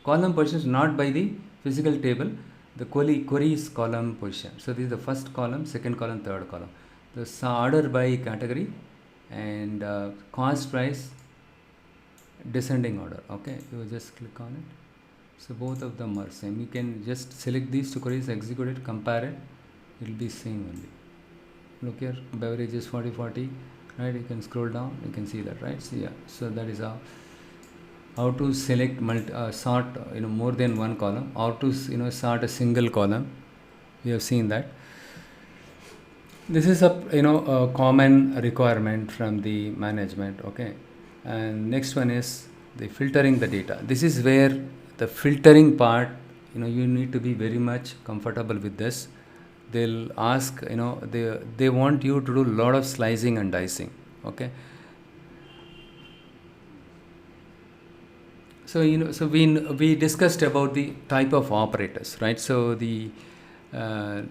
Column position is not by the physical table. The query is column position. So this is the first column, second column, third column. The order by category and cost price descending order. Okay, you just click on it. So both of them are same. You can just select these two queries, execute it, compare it. It will be same only. Look here, beverage is 40/40. Right, you can scroll down. You can see that, right? So yeah, so that is how to select sort more than one column. How to sort a single column. We have seen that. This is a common requirement from the management. Okay, and next one is the filtering the data. This is where the filtering part, you need to be very much comfortable with this. They'll ask, they want you to do a lot of slicing and dicing. Okay, so so we discussed about the type of operators, right? So the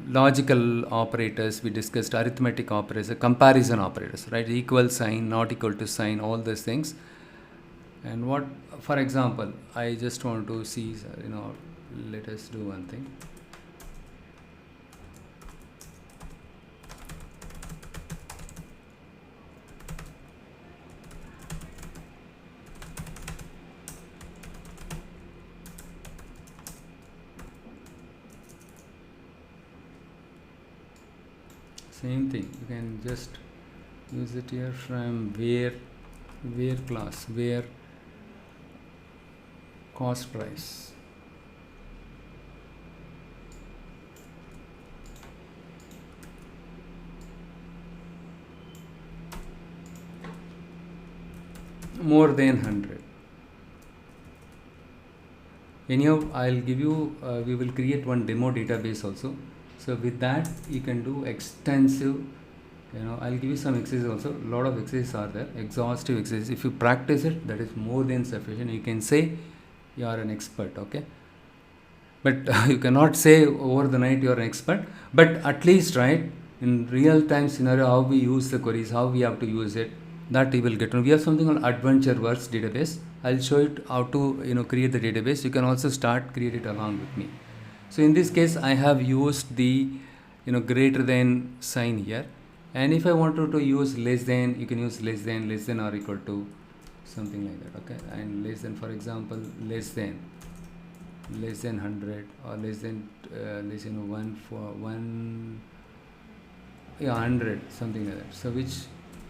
logical operators, we discussed arithmetic operators, comparison operators, right? Equal sign, not equal to sign, all those things. And what, for example, I just want to see, let us do one thing. Same thing, you can just use it here from where class, where cost price. More than 100. Anyhow, I'll give you, we will create one demo database also. So with that, you can do extensive, I'll give you some exercises also. A lot of exercises are there, exhaustive exercises. If you practice it, that is more than sufficient. You can say you are an expert, okay? But you cannot say over the night you are an expert. But at least, right, in real time scenario, how we use the queries, how we have to use it, that you will get to know. We have something called AdventureWorks database. I'll show it how to create the database. You can also start create it along with me. So in this case, I have used the greater than sign here. And if I wanted to use less than, you can use less than or equal to, something like that. Okay, and less than, for example, less than 100 or less than 100, something like that. So which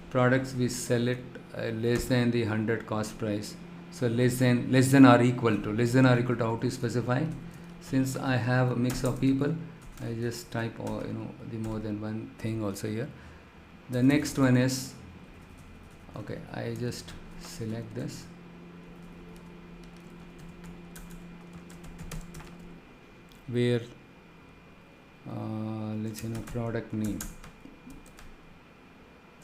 products we sell it less than the 100 cost price. So less than or equal to how to specify. Since I have a mix of people, I just type the more than one thing also here. The next one is, okay, I just select this. Where let's product name,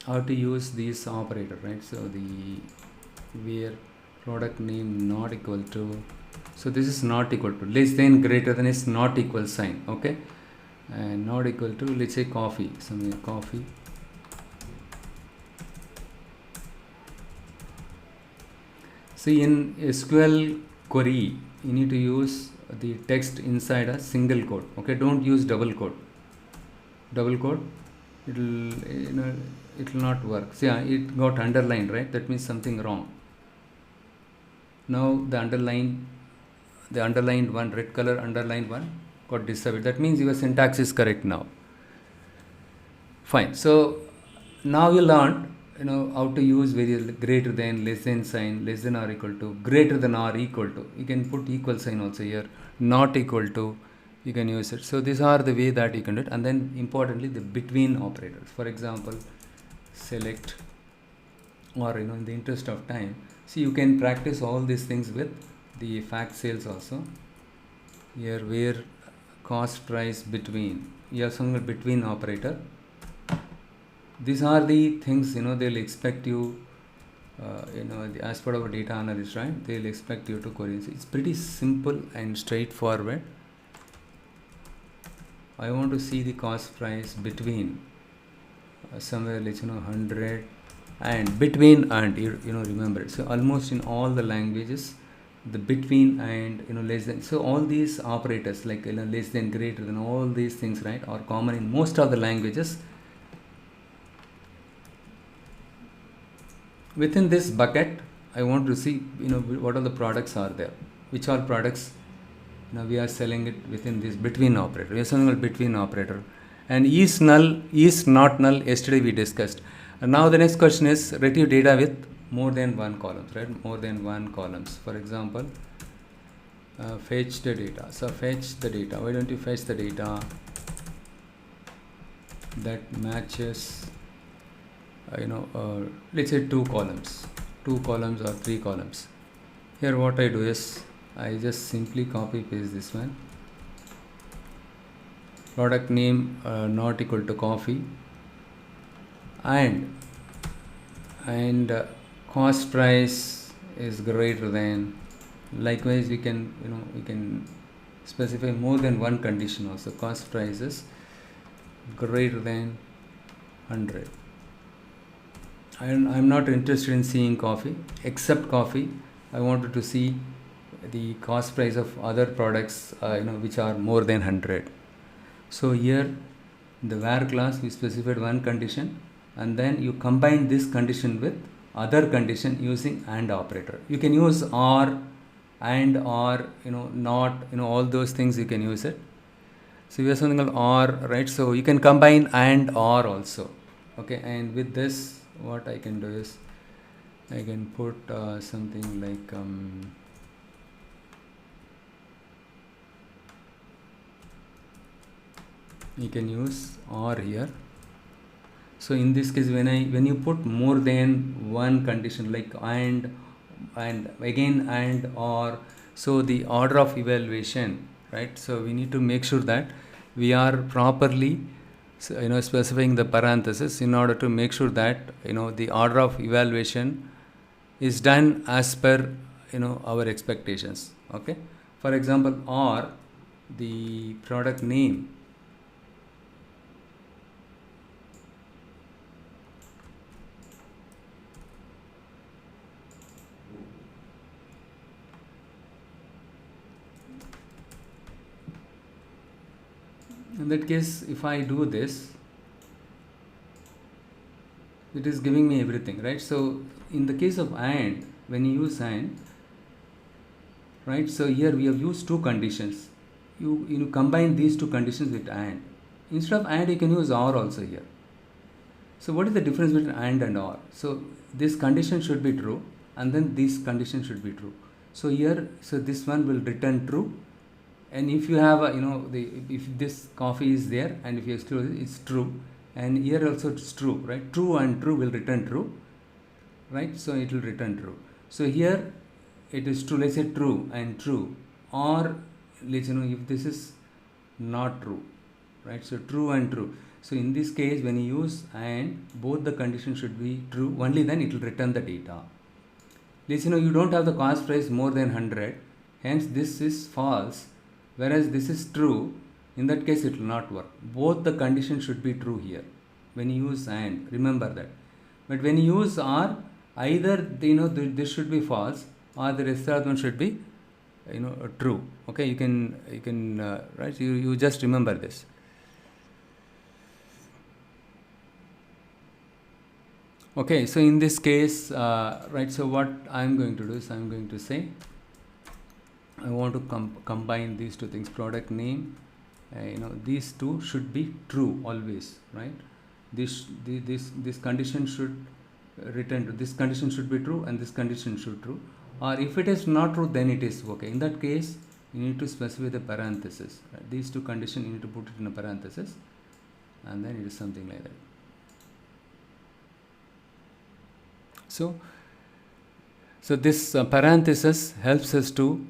how to use this operator, right? So the where product name not equal to, so this is not equal to, less than, greater than is not equal sign, okay, and not equal to, let's say coffee, somewhere coffee. See, in SQL query you need to use the text inside a single quote, okay, don't use double quote. Double quote, it will not work. See, it got underlined, right? That means something wrong. Now the underlined one, red color underlined one got disappeared. That means your syntax is correct now. Fine. So now you learned how to use variable greater than, less than sign, less than or equal to, greater than or equal to. You can put equal sign also here, not equal to, you can use it. So these are the way that you can do it. And then importantly, the between operators. For example, select, or in the interest of time, see, you can practice all these things with the fact sales also. Here where cost price between, you have some between operator. These are the things they'll expect you, as part of a data analyst, right? They'll expect you to query. It's pretty simple and straightforward. I want to see the cost price between somewhere, let's 100 and between, and remember it. So almost in all the languages, the between and less than, so all these operators like less than, greater than, all these things, right, are common in most of the languages. Within this bucket, I want to see what all the products are there, which all products we are selling it within this between operator. We are selling a between operator, and is null, is not null, yesterday we discussed. And now the next question is retrieve data with more than one columns, right? More than one columns. For example, fetch the data. So fetch the data. Why don't you fetch the data that matches let's say two columns or three columns. Here what I do is I just simply copy paste this one. Product name not equal to coffee, and cost price is greater than. Likewise, we can specify more than one condition also. Cost price is greater than 100. I'm not interested in seeing coffee, except coffee. I wanted to see the cost price of other products which are more than 100. So here in the where class we specified one condition, and then you combine this condition with other condition using AND operator. You can use OR, and, or not, all those things you can use it. So we have something called OR, right? So you can combine AND, OR also, okay. And with this, what I can do is I can put something like you can use OR here. So in this case, when you put more than one condition like and again and or, so the order of evaluation, right? So we need to make sure that we are properly specifying the parenthesis in order to make sure that the order of evaluation is done as per our expectations, okay. For example, or the product name, in that case, if I do this, it is giving me everything, right? So in the case of AND, when you use AND, right, so here we have used two conditions. You combine these two conditions with AND. Instead of AND, you can use OR also here. So what is the difference between AND and OR? So this condition should be true, and then this condition should be true. So here, so this one will return true, and if you have if this coffee is there and if you exclude it, it's true, and here also it's true, right? True and true will return true, right? So it will return true. So here it is true, let's say true and true, or let's if this is not true, right? So true and true. So in this case, when you use and, both the conditions should be true, only then it will return the data. Please, you don't have the cost price more than 100, hence this is false, whereas this is true. In that case, it will not work. Both the conditions should be true here when you use and, remember that. But when you use or, either this should be false or the rest of one should be true. Okay, you can right, you just remember this. Okay, so in this case, right, so what I'm going to do is I'm going to say I want to combine these two things, product name, these two should be true always, right? This condition should return to, this condition should be true and this condition should true, or if it is not true, then it is okay. In that case, you need to specify the parenthesis, right? These two conditions you need to put it in a parenthesis, and then it is something like that. So this parenthesis helps us to,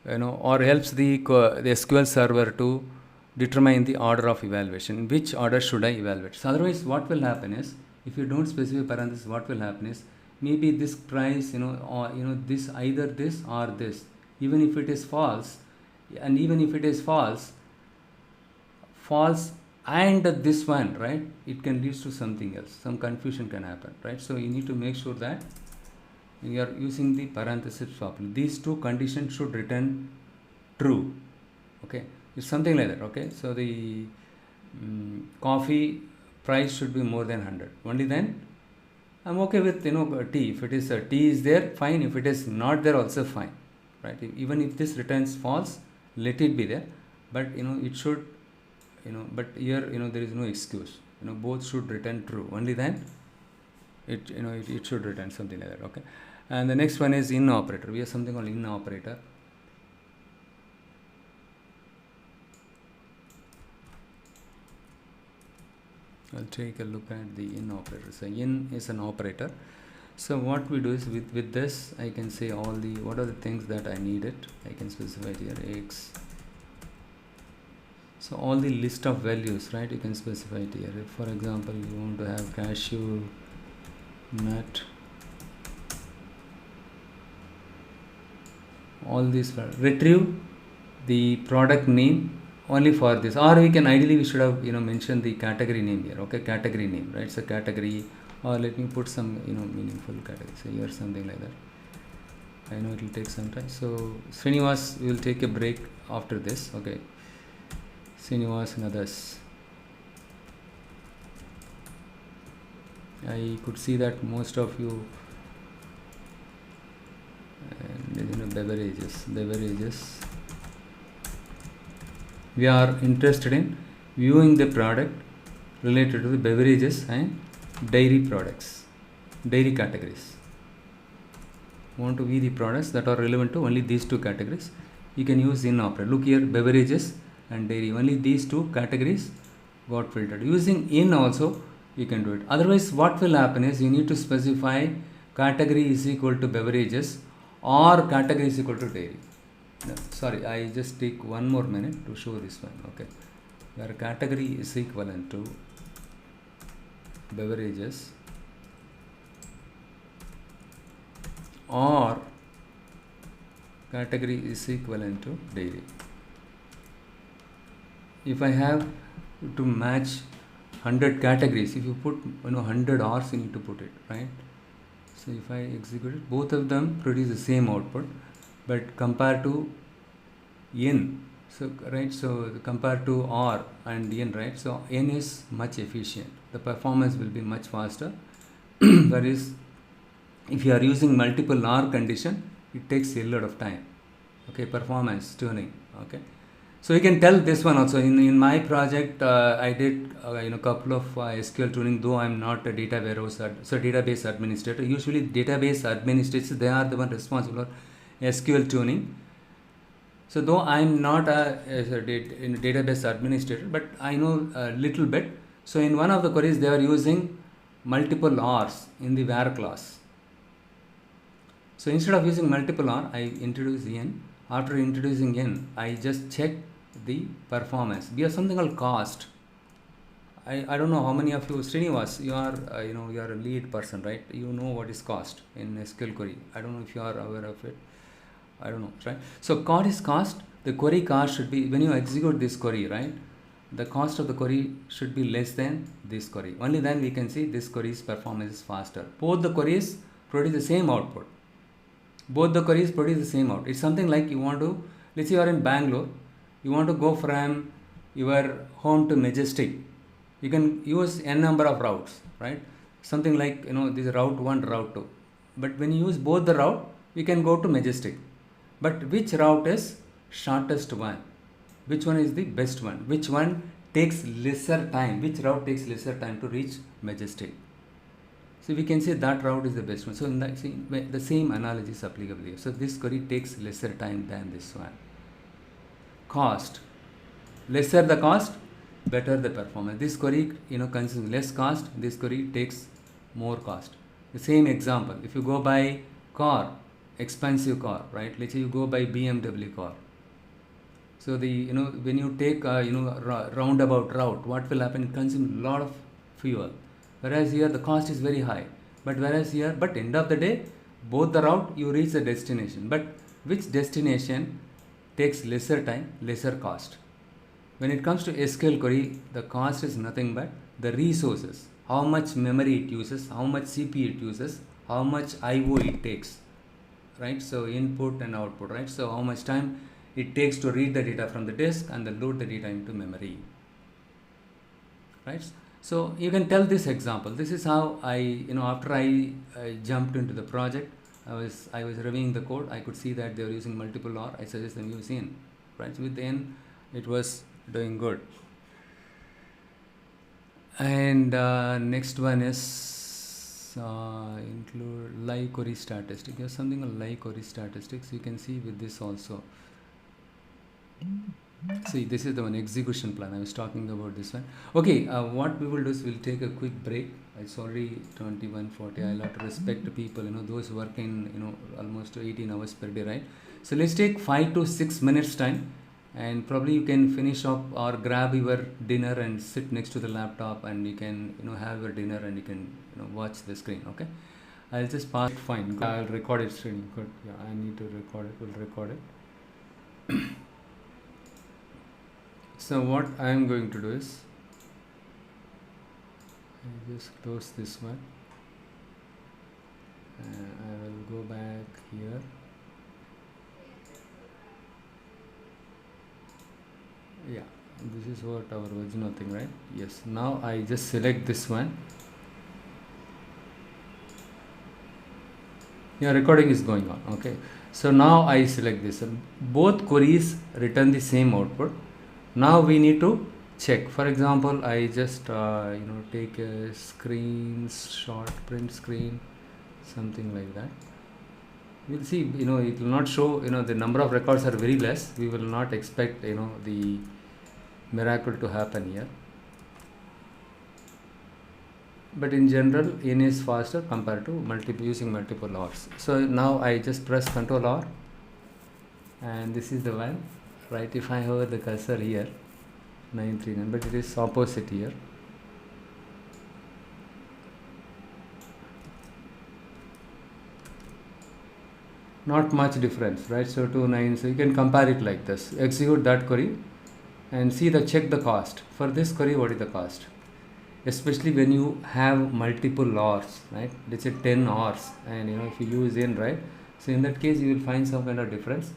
or helps the SQL server to determine the order of evaluation. Which order should I evaluate? So otherwise, what will happen is, if you don't specify parenthesis, what will happen is, maybe this price, or this, either this or this, even if it is false, and even if it is false and this one, right, it can lead to something else, some confusion can happen, right? So you need to make sure that you are using the parenthesis properly. These two conditions should return true. Okay, it's something like that. Okay, so the coffee price should be more than 100, only then I'm okay with tea. If it is tea is there, fine. If it is not there, also fine, right? Even if this returns false, let it be there, but it should, but here there is no excuse. Both should return true, only then it should return something like that. Okay, and the next one is in operator. We have something called in operator. I'll take a look at the in operator. So in is an operator. So what we do is, with this I can say all the, what are the things that I needed. I can specify here x. So all the list of values, right, you can specify it here. If for example you want to have cashew nut, all these, retrieve the product name only for this, or we can, ideally we should have mentioned the category name here. Okay, category name, right? So category, or let me put some meaningful category, so here something like that. I know it will take some time. So Srinivas, we will take a break after this. Okay, Srinivas and others. I could see that most of you, and beverages, we are interested in viewing the product related to the beverages and dairy products, dairy categories. Want to view the products that are relevant to only these two categories. You can use in operator. Look here, beverages and dairy, only these two categories got filtered. Using in also you can do it. Otherwise, what will happen is, you need to specify category is equal to beverages or category is equal to dairy. No, sorry, I just take one more minute to show this one. Okay, where category is equivalent to beverages or category is equivalent to dairy. If I have to match 100 categories, if you put 100 R's, you need to put it, right? So if I execute it, both of them produce the same output, but compared to n, so right, so compared to R and n, right, so n is much efficient, the performance will be much faster. Whereas if you are using multiple R condition, it takes a lot of time. Okay, performance tuning. Okay, so you can tell this one also. In my project, I did couple of SQL tuning, though I'm not a data warehouse, so database administrator. Usually database administrators, they are the one responsible for SQL tuning. So though I'm not a database administrator, but I know a little bit. So in one of the queries, they are using multiple R's in the var class. So instead of using multiple R, I introduce n. After introducing n, I just check the performance. We have something called cost. I don't know how many of you, Srinivas, you are you are a lead person, right? You know what is cost in SQL query. I don't know if you are aware of it. I don't know, right? So cost is cost. The query cost should be, when you execute this query, right? The cost of the query should be less than this query. Only then we can see this query's performance is faster. Both the queries produce the same output. Both the queries produce the same output. It's something like you want to, let's say you are in Bangalore, you want to go from your home to Majestic. You can use n number of routes, right? Something like, this route 1, route 2. But when you use both the route, we can go to Majestic. But which route is shortest one? Which one is the best one? Which one takes lesser time? Which route takes lesser time to reach Majestic? So we can say that route is the best one. So in that, see, the same analogy is applicable here. So this query takes lesser time than this one. Cost. Lesser the cost, better the performance. This query consumes less cost. This query takes more cost. The same example. If you go by car, expensive car, right? Let's say you go by BMW car. So the when you take roundabout route, what will happen? It consumes a lot of fuel. Whereas here the cost is very high. But end of the day, both the route you reach the destination. But which destination takes lesser time, lesser cost? When it comes to SQL query, the cost is nothing but the resources. How much memory it uses, how much CPU it uses, how much IO it takes, right? So input and output, right? So how much time it takes to read the data from the disk and then load the data into memory, right? So you can tell this example. This is how I, after I jumped into the project, I was reviewing the code. I could see that they were using multiple OR. I suggest them use in, right? So with the N, it was doing good. And next one is include live query statistics. There's something called live query statistics. You can see with this also. See, this is the one execution plan. I was talking about this one. Okay, what we will do is we'll take a quick break. It's already 21:40. I'll have to respect the people, those working, almost 18 hours per day, right? So let's take 5 to 6 minutes time, and probably you can finish up or grab your dinner and sit next to the laptop, and you can, have your dinner and you can, watch the screen. Okay, I'll just pass it. Fine, good. I'll record it screen. Good. Yeah, I need to record it. We'll record it. So what I am going to do is I just close this one. I will go back here. Yeah, this is what our original thing, right? Yes. Now I just select this one. Yeah, recording is going on. Okay. So now I select this. Both queries return the same output. Now we need to check. For example, I just take a screenshot, print screen, something like that. We'll see. It will not show. The number of records are very less. We will not expect the miracle to happen here. But in general, N is faster compared to using multiple ORs. So now I just press Ctrl R, and this is the one. Right, if I hover the cursor here, 939, but it is opposite here. Not much difference, right? So 29, so you can compare it like this. Execute that query and see check the cost. For this query, what is the cost? Especially when you have multiple ORs, right? Let's say 10 ORs, and if you use in, right? So in that case, you will find some kind of difference.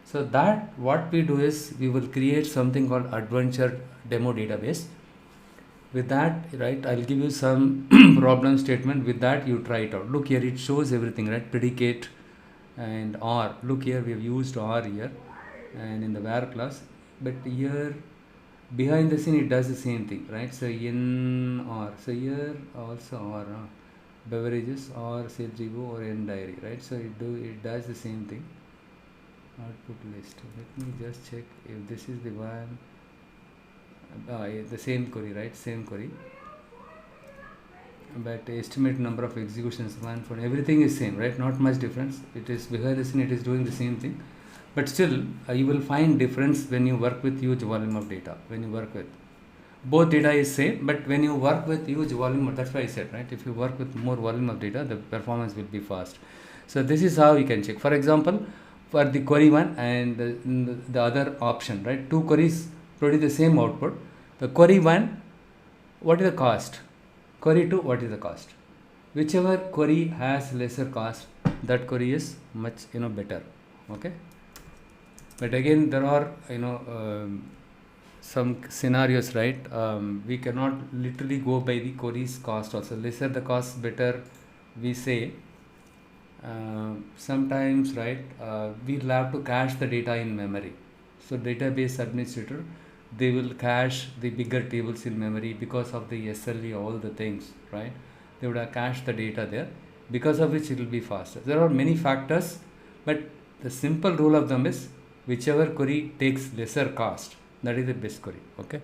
So that what we do is we will create something called adventure demo database. With that, right, I'll give you some problem statement. With that, you try it out. Look here, it shows everything, right? Predicate and OR. Look here, we have used OR here and in the where class. But here, behind the scene, it does the same thing, right? So in OR. So here also OR. Beverages or sales review or end diary, right? So it does the same thing. Output list. Let me just check if this is the one. The same query, right? Same query. But estimate number of executions, one for everything is same, right? Not much difference. It is behind the scene, it is doing the same thing. But still, you will find difference when you work with huge volume of data. When you work with both data is same, but when you work with huge volume, that's why I said, right? If you work with more volume of data, the performance will be fast. So this is how you can check. For example, for the query one and the other option, right? Two queries produce the same output. The query one, what is the cost? Query two, what is the cost? Whichever query has lesser cost, that query is much better. Okay. But again, there are some scenarios, right? We cannot literally go by the query's cost also. Lesser the cost, better, we say. Sometimes, right, we'll have to cache the data in memory. So database administrator, they will cache the bigger tables in memory because of the SLE, all the things, right? They would have cached the data there, because of which it will be faster. There are many factors, but the simple rule of thumb is whichever query takes lesser cost, that is the best query. Okay.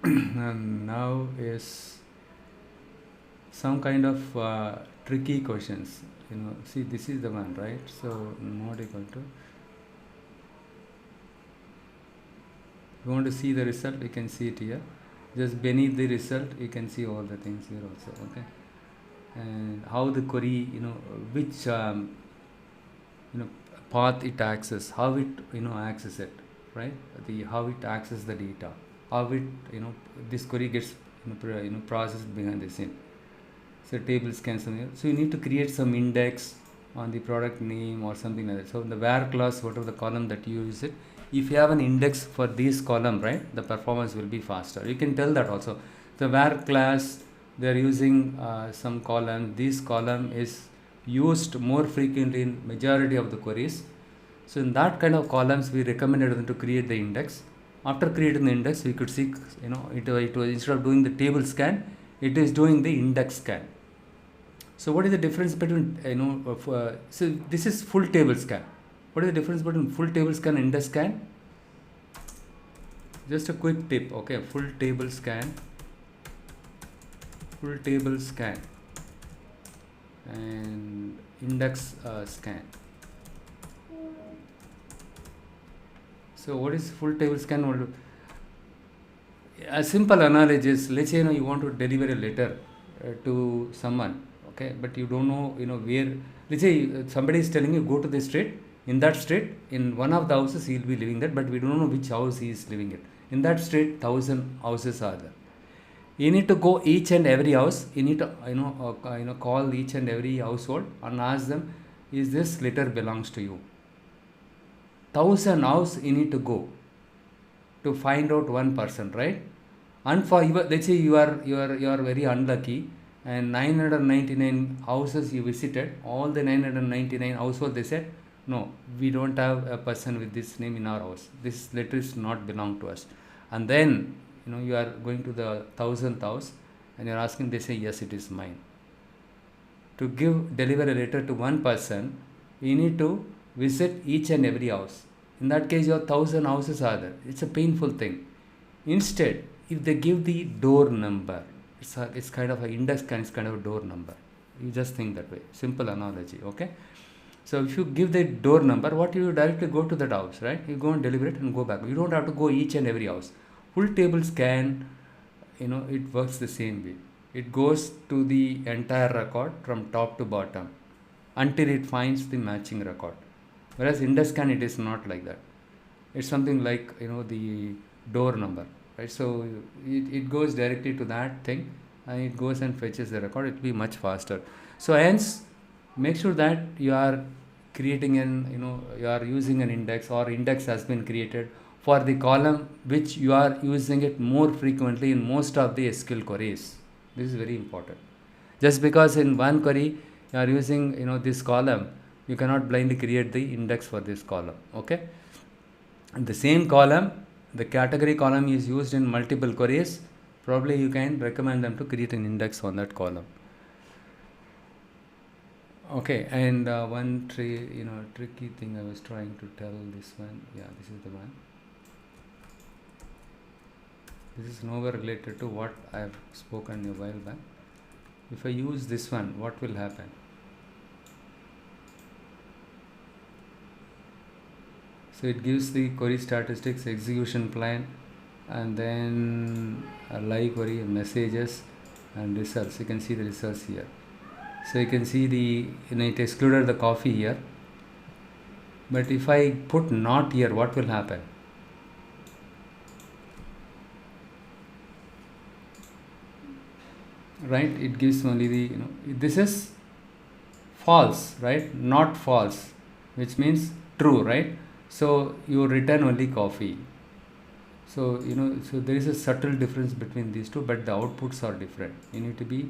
And now is some kind of tricky questions. See, this is the one, right? So not equal to. If you want to see the result, you can see it here. Just beneath the result, you can see all the things here also. Okay. And how the query, which path it accesses, how it access it, right? How it access the data, how it this query gets processed behind the scene. So table scans something. So you need to create some index on the product name or something like that. So in the where class, whatever the column that you use it, if you have an index for this column, right, the performance will be faster. You can tell that also. The where class, they are using some column. This column is used more frequently in majority of the queries. So in that kind of columns, we recommended them to create the index. After creating the index, we could see, it was instead of doing the table scan, it is doing the index scan. So what is the difference between, so this is full table scan. What is the difference between full table scan and index scan? Just a quick tip, okay, full table scan and index scan. So what is full table scan? A simple analogy is, let's say you want to deliver a letter to someone, okay, but you don't know where. Let's say somebody is telling you go to this street. In that street, in one of the houses he will be living there, but we don't know which house he is living in. In that street, 1,000 houses are there. You need to go each and every house. You need to call each and every household and ask them, is this letter belongs to you? 1,000 house you need to go to find out one person, right? And for let's say you are very unlucky, and 999 houses you visited, all the 999 household, they said, no, we don't have a person with this name in our house. This letter is not belong to us. And then you are going to the 1,000th house and you are asking, they say, yes, it is mine. To deliver a letter to one person, you need to visit each and every house. In that case, your 1,000 houses are there. It's a painful thing. Instead, if they give the door number, it's kind of an index scan, it's kind of a door number. You just think that way. Simple analogy, okay? So if you give the door number, what you directly go to that house, right? You go and deliver it and go back. You don't have to go each and every house. Full table scan, it works the same way. It goes to the entire record from top to bottom until it finds the matching record. Whereas index scan, it is not like that. It's something like the door number, right? So it goes directly to that thing and it goes and fetches the record. It will be much faster. So hence, make sure that you are creating you are using an index, or index has been created for the column which you are using it more frequently in most of the SQL queries. This is very important. Just because in one query you are using this column, you cannot blindly create the index for this column, okay? And the same column, the category column is used in multiple queries. Probably you can recommend them to create an index on that column. Okay, and one tricky thing I was trying to tell this one. Yeah, this is the one. This is nowhere related to what I have spoken a while back. If I use this one, what will happen? So it gives the query statistics, execution plan, and then a live query, messages, and results. You can see the results here. So you can see it excluded the coffee here. But if I put not here, what will happen? Right? It gives only the, this is false, right? Not false, which means true, right? So you return only coffee. So, so there is a subtle difference between these two, but the outputs are different. You need to be,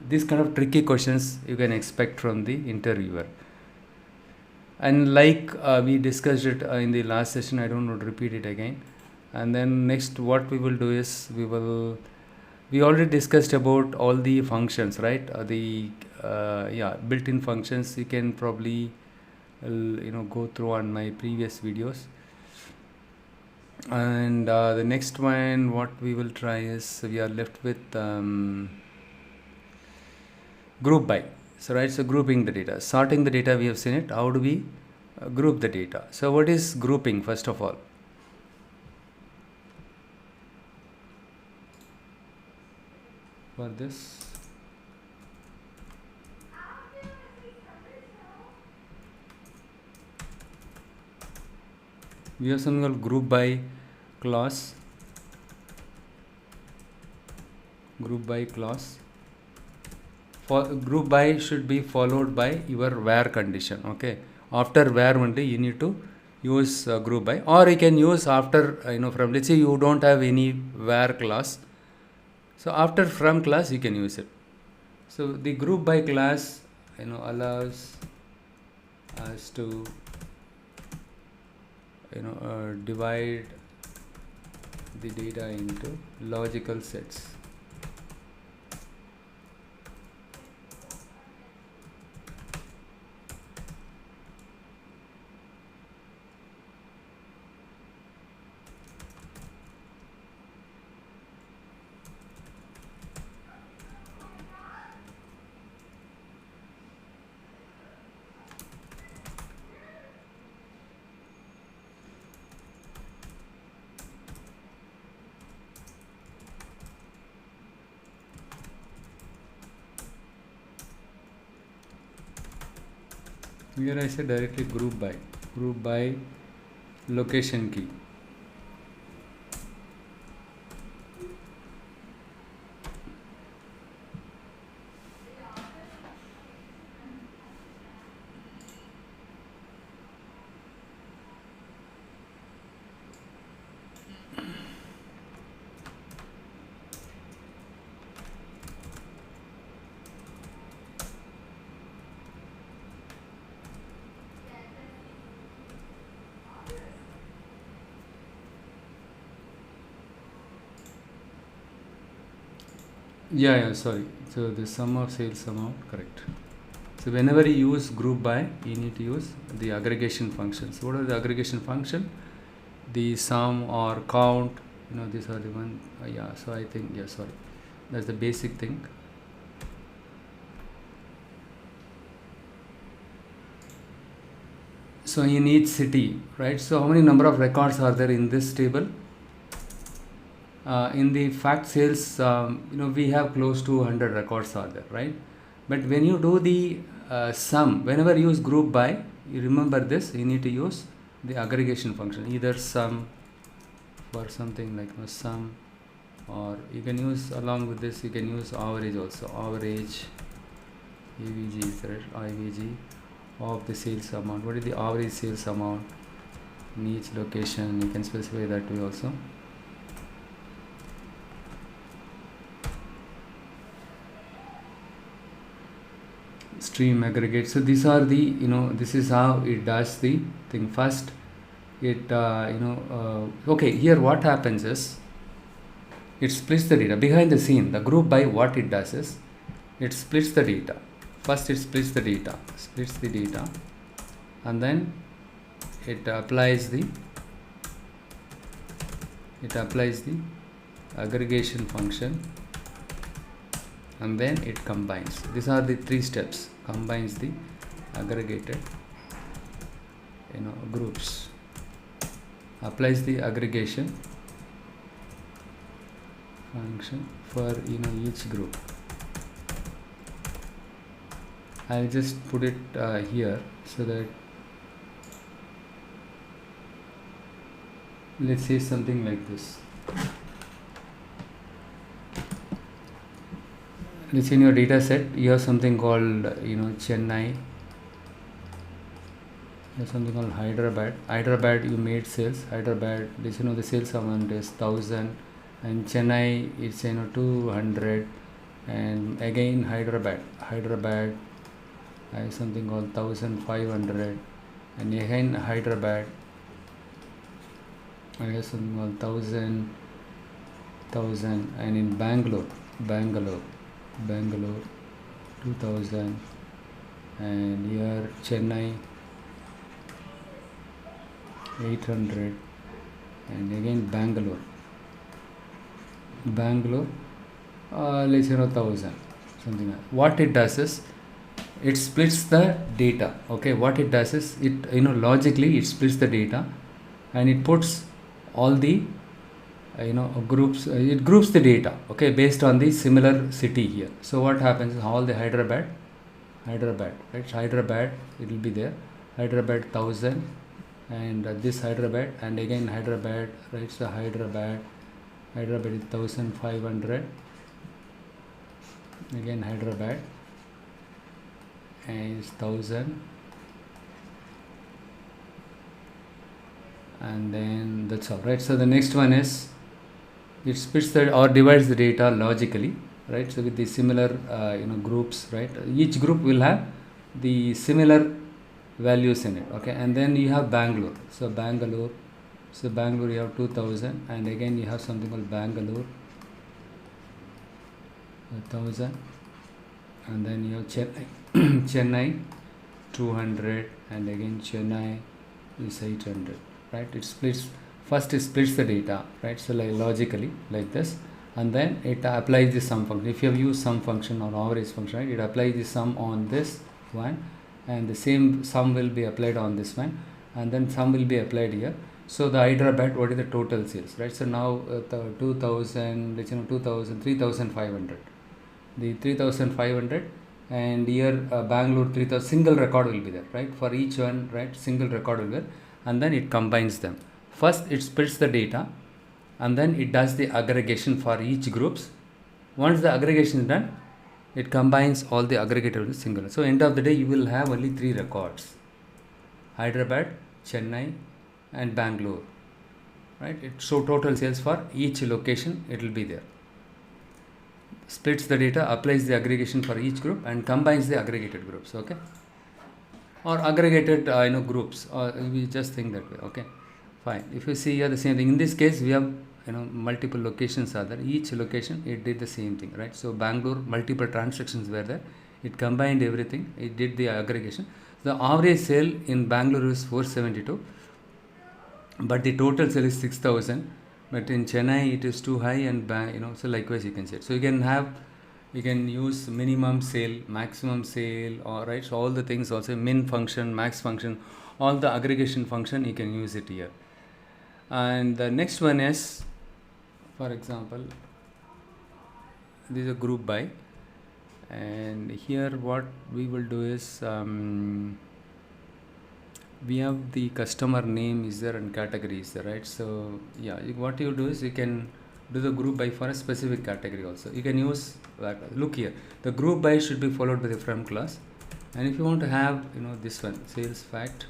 these kind of tricky questions you can expect from the interviewer. And like we discussed it in the last session, I don't want to repeat it again. And then next what we will do is, we already discussed about all the functions, right? Built-in functions. You can probably go through on my previous videos. And the next one, what we will try is, we are left with group by. So right, so grouping the data, sorting the data, we have seen it. How do we group the data? So what is grouping, first of all? For this, we have something called group by clause. Group by clause. For group by should be followed by your where condition. Okay, after where only you need to use group by, or you can use after from, let's say you don't have any where clause, so after from class you can use it. So the group by class allows us to divide the data into logical sets. Here I say directly group by location key. Sorry. So the sum of sales amount, correct. So whenever you use group by, you need to use the aggregation functions. What are the aggregation function? The sum or count, these are the one. So I think, sorry, that's the basic thing. So in each city, right? So how many number of records are there in this table? In the fact sales, we have close to 100 records are there, right? But when you do the sum, whenever you use group by, you remember this, you need to use the aggregation function, either sum for something like sum, or you can use, along with this, you can use average also. Average, AVG is there, IVG of the sales amount. What is the average sales amount in each location? You can specify that way also. Stream aggregate. So these are the, this is how it does the thing. First it okay, here what happens is, it splits the data behind the scene. The group by, what it does is, it splits the data. First it splits the data, and then it applies the aggregation function, and then it combines. These are the three steps. Combines the aggregated groups. applies the aggregation function for each group. I'll just put it here so that let's say something like this. Let's say in your data set you have something called Chennai, you have something called Hyderabad. You made sales. Hyderabad, this the sales amount is 1000, and Chennai it's 200, and again Hyderabad I have something called 1500, and again Hyderabad I have something called 1000, and in Bangalore 2000, and here Chennai 800, and again Bangalore let's say 1000, something like that. What it does is it splits the data. Okay, what it does is it logically it splits the data, and it puts all the groups, it groups the data, okay, based on the similar city here. So what happens is all the Hyderabad, right? Hyderabad, it will be there, Hyderabad 1000, and this Hyderabad, and again Hyderabad, right? So Hyderabad is 1500, again Hyderabad is 1000, and then that's all, right? So the next one is it splits the or divides the data logically, right? So with the similar groups, right? Each group will have the similar values in it, okay? And then you have Bangalore. So Bangalore you have 2000, and again you have something called Bangalore 1000, and then you have Chennai 200, and again Chennai is 800, right? It splits. First it splits the data, right? So like logically like this, and then it applies the sum function. If you have used sum function or average function, right, it applies the sum on this one, and the same sum will be applied on this one, and then sum will be applied here. So the Hyderabad, what is the total sales, right? So now the 2000, let's 2000, 3500, the 3500, and here Bangalore 3000, single record will be there, right? For each one, right, single record will be there, and then it combines them. First it splits the data, and then it does the aggregation for each groups. Once the aggregation is done, it combines all the aggregated with single. So end of the day you will have only 3 records: Hyderabad, Chennai, and Bangalore, right? So total sales for each location it will be there. Splits the data, applies the aggregation for each group, and combines the aggregated groups, okay, or aggregated groups, or we just think that way, okay, fine. If you see here the same thing, in this case we have multiple locations are there. Each location it did the same thing, right? So Bangalore, multiple transactions were there, it combined everything, it did the aggregation. The average sale in Bangalore is 472, but the total sale is 6000. But in Chennai it is too high, and so likewise you can say it. So you can use minimum sale, maximum sale, or right, so all the things also, min function, max function, all the aggregation function, you can use it here. And the next one is, for example, this is a group by, and here what we will do is we have the customer name is there and category is there, right? So yeah, what you do is you can do the group by for a specific category also. You can use that. Look here, the group by should be followed by the from class, and if you want to have this one, sales fact,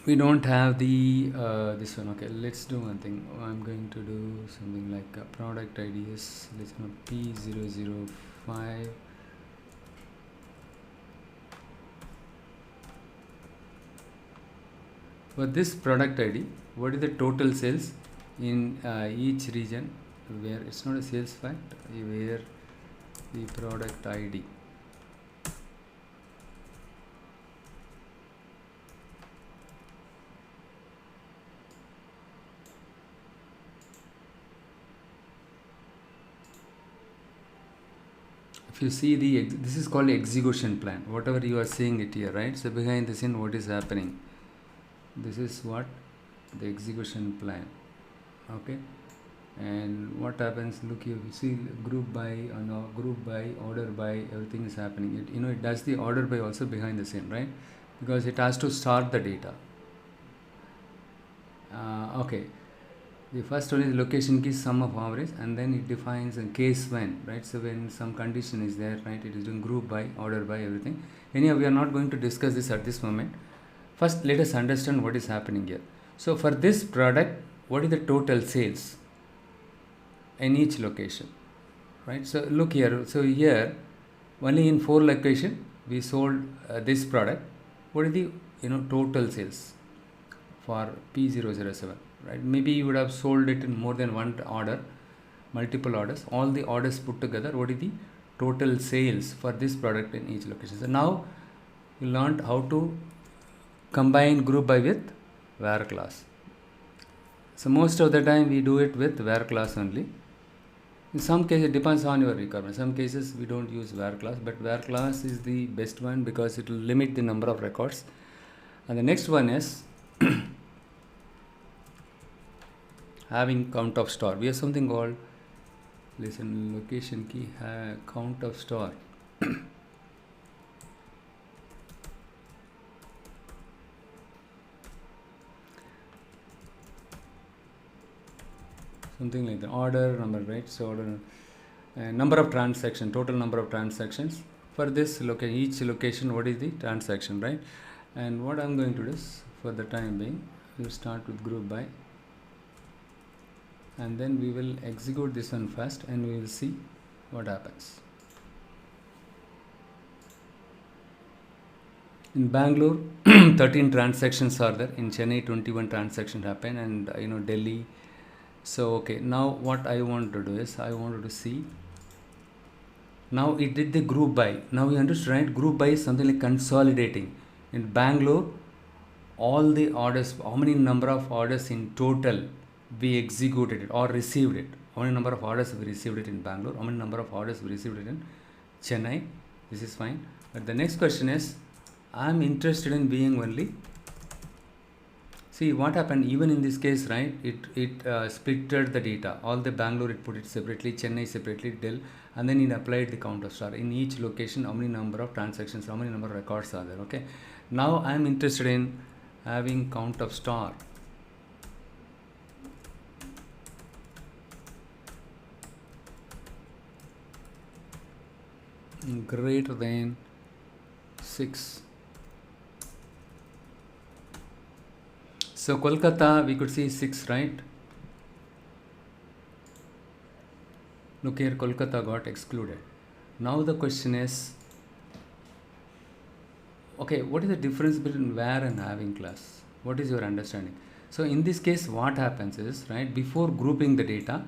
we don't have the this one, okay. Let's do one thing. I'm going to do something like product ID is, let's go P005, for this product ID, what is the total sales in each region, where it's not a sales fact, where the product ID, if you see the this is called execution plan, whatever you are seeing it here, right? So behind the scene what is happening, this is what the execution plan. Okay, and what happens, look here, you see group by group by, order by, everything is happening. It does the order by also behind the scene, right? Because it has to start the data. Okay, the first one is location key sum of average, and then it defines a case when, right? So when some condition is there, right, it is doing group by, order by, everything. Anyhow, we are not going to discuss this at this moment. First, let us understand what is happening here. So for this product, what is the total sales in each location, right? So look here, so here only in 4 location we sold this product. What is the total sales for P007, right? Maybe you would have sold it in more than one order, multiple orders, all the orders put together. What is the total sales for this product in each location? So now you learned how to combine group by with where class. So most of the time we do it with where class only. In some cases it depends on your requirement. Some cases we don't use where class, but where class is the best one because it will limit the number of records. And the next one is having count of star. We have something called, listen, location key count of star. Something like the order number, right? So order number of transaction, total number of transactions for this location, each location, what is the transaction, right? And what I'm going to do is, for the time being, we'll start with group by, and then we will execute this one first and we will see what happens. In Bangalore 13 transactions are there, in Chennai 21 transactions happen, and Delhi. So okay, now what I want to do is, I wanted to see, now it did the group by. Now we understood, right? Group by is something like consolidating. In Bangalore, all the orders, how many number of orders in total we executed it or received it, how many number of orders we received it in Bangalore, how many number of orders we received it in Chennai. This is fine, but the next question is, I'm interested in being only, see what happened even in this case, right? It splitted the data, all the Bangalore it put it separately, Chennai separately, Delhi, and then it applied the count of star in each location, how many number of transactions, how many number of records are there. Okay, now I'm interested in having count of star. Greater than 6. So Kolkata we could see 6, right? Look here, Kolkata got excluded. Now the question is, okay, what is the difference between where and having class? What is your understanding? So in this case what happens is, right, before grouping the data,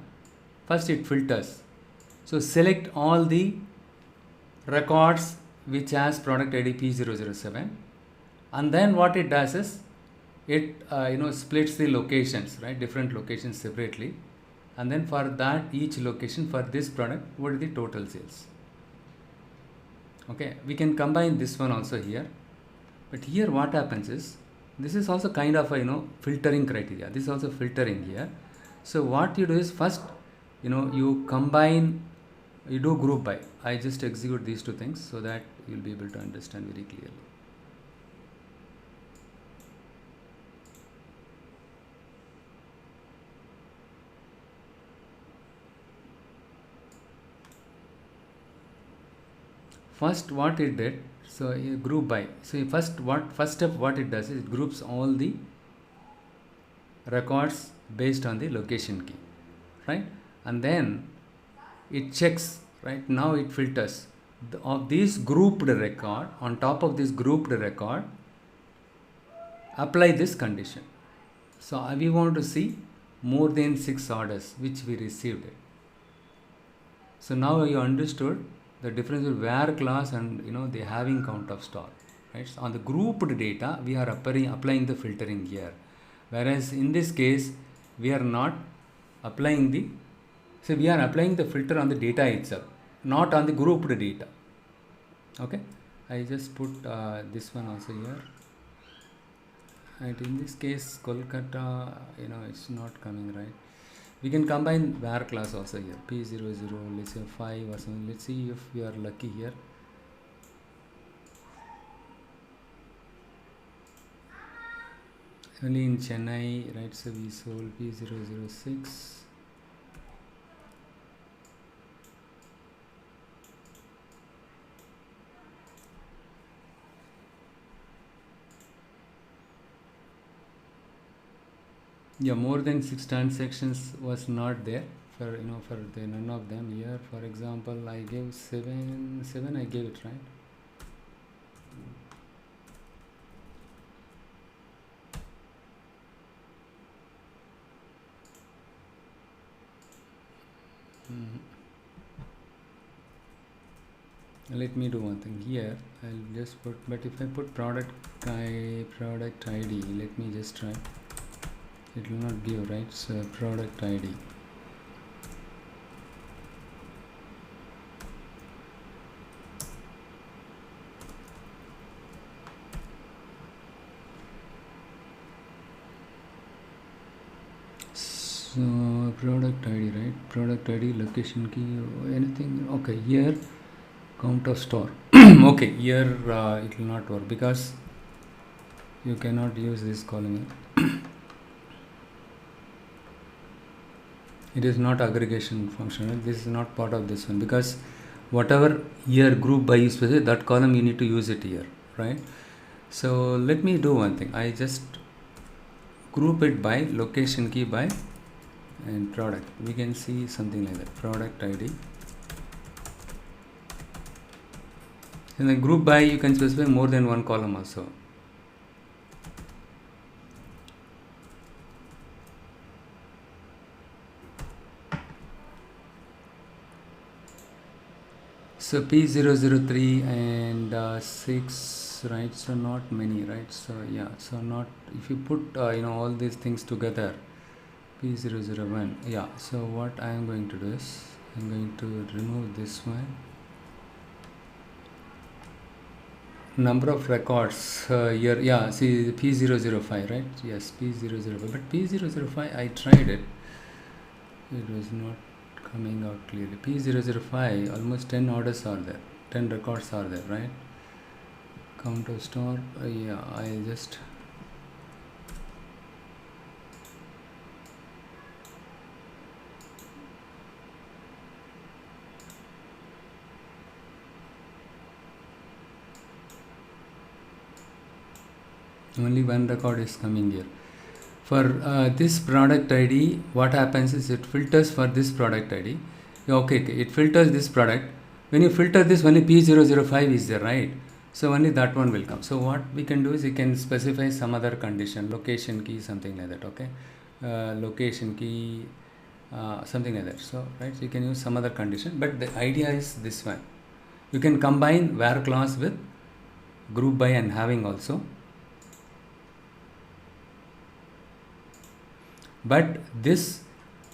first it filters. So select all the records which has product ID P007, and then what it does is it splits the locations, right, different locations separately, and then for that each location for this product, what is the total sales. Okay, we can combine this one also here, but here what happens is, this is also kind of a filtering criteria. This is also filtering here. So what you do is, first you combine, you do group by. I just execute these two things so that you'll be able to understand very clearly. First what it did, so group by. So first step what it does is, it groups all the records based on the location key, right? And then it checks, right? Now it filters of this grouped record. On top of this grouped record, apply this condition. So we want to see more than 6 orders which we received it. So now you understood the difference between where class and the having count of star, right? So on the grouped data we are applying the filtering here, whereas in this case we are not applying the, so we are applying the filter on the data itself. not on the grouped data. Okay, I just put this one also here, and in this case Kolkata, it's not coming, right? We can combine var class also here, p00, let's say 5 or something. Let's see if we are lucky here. Only in Chennai, right? So we sold p006. Yeah, more than 6 transactions was not there for for the none of them here. For example, I gave 7 I gave it, right? Let me do one thing here. I'll just put, but if I put product ID, let me just try. It will not give, right? So product ID. So product ID, right? Product ID, location key, anything. Okay, here count of store. Okay, here it will not work because you cannot use this column. It is not aggregation function, right? This is not part of this one, because whatever here group by is specific, that column you need to use it here, right? So let me do one thing. I just group it by location key by and product. We can see something like that, product ID. In the group by you can specify more than one column also. So P003 and 6, right? So not many, right? So yeah, so not, if you put all these things together, P001, yeah. So what I am going to do is I'm going to remove this one. Number of records here, yeah. See P005, right? Yes, P005. But P005, I tried it. It was not coming out clearly. P005, almost 10 orders are there, 10 records are there, right? Count of store, yeah, I just only one record is coming here. For this product ID, what happens is it filters for this product ID. Okay, it filters this product. When you filter this, only P005 is there, right? So only that one will come. So what we can do is you can specify some other condition, location key, something like that, okay? Location key, something like that. So, right, so you can use some other condition, but the idea is this one. You can combine var clause with group by and having also. But this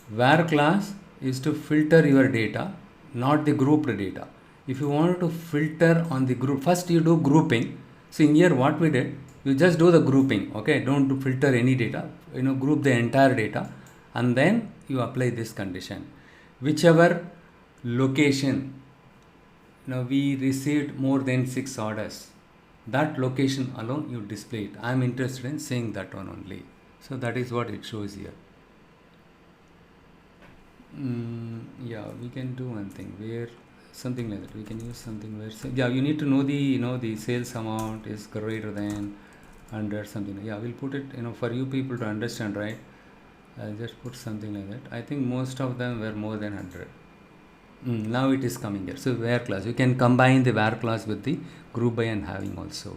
var class is to filter your data, not the grouped data. If you want to filter on the group, first you do grouping. So in here what we did, you just do the grouping, okay? Don't do filter any data, group the entire data, and then you apply this condition. Whichever location, we received more than 6 orders, that location alone you display it. I am interested in seeing that one only. So that is what it shows here. Yeah, we can do one thing where something like that. We can use something where, yeah, you need to know the sales amount is greater than 100, something. Yeah, we'll put it for you people to understand, right? I'll just put something like that. I think most of them were more than 100. Now it is coming here. So var class, you can combine the var class with the group by and having also.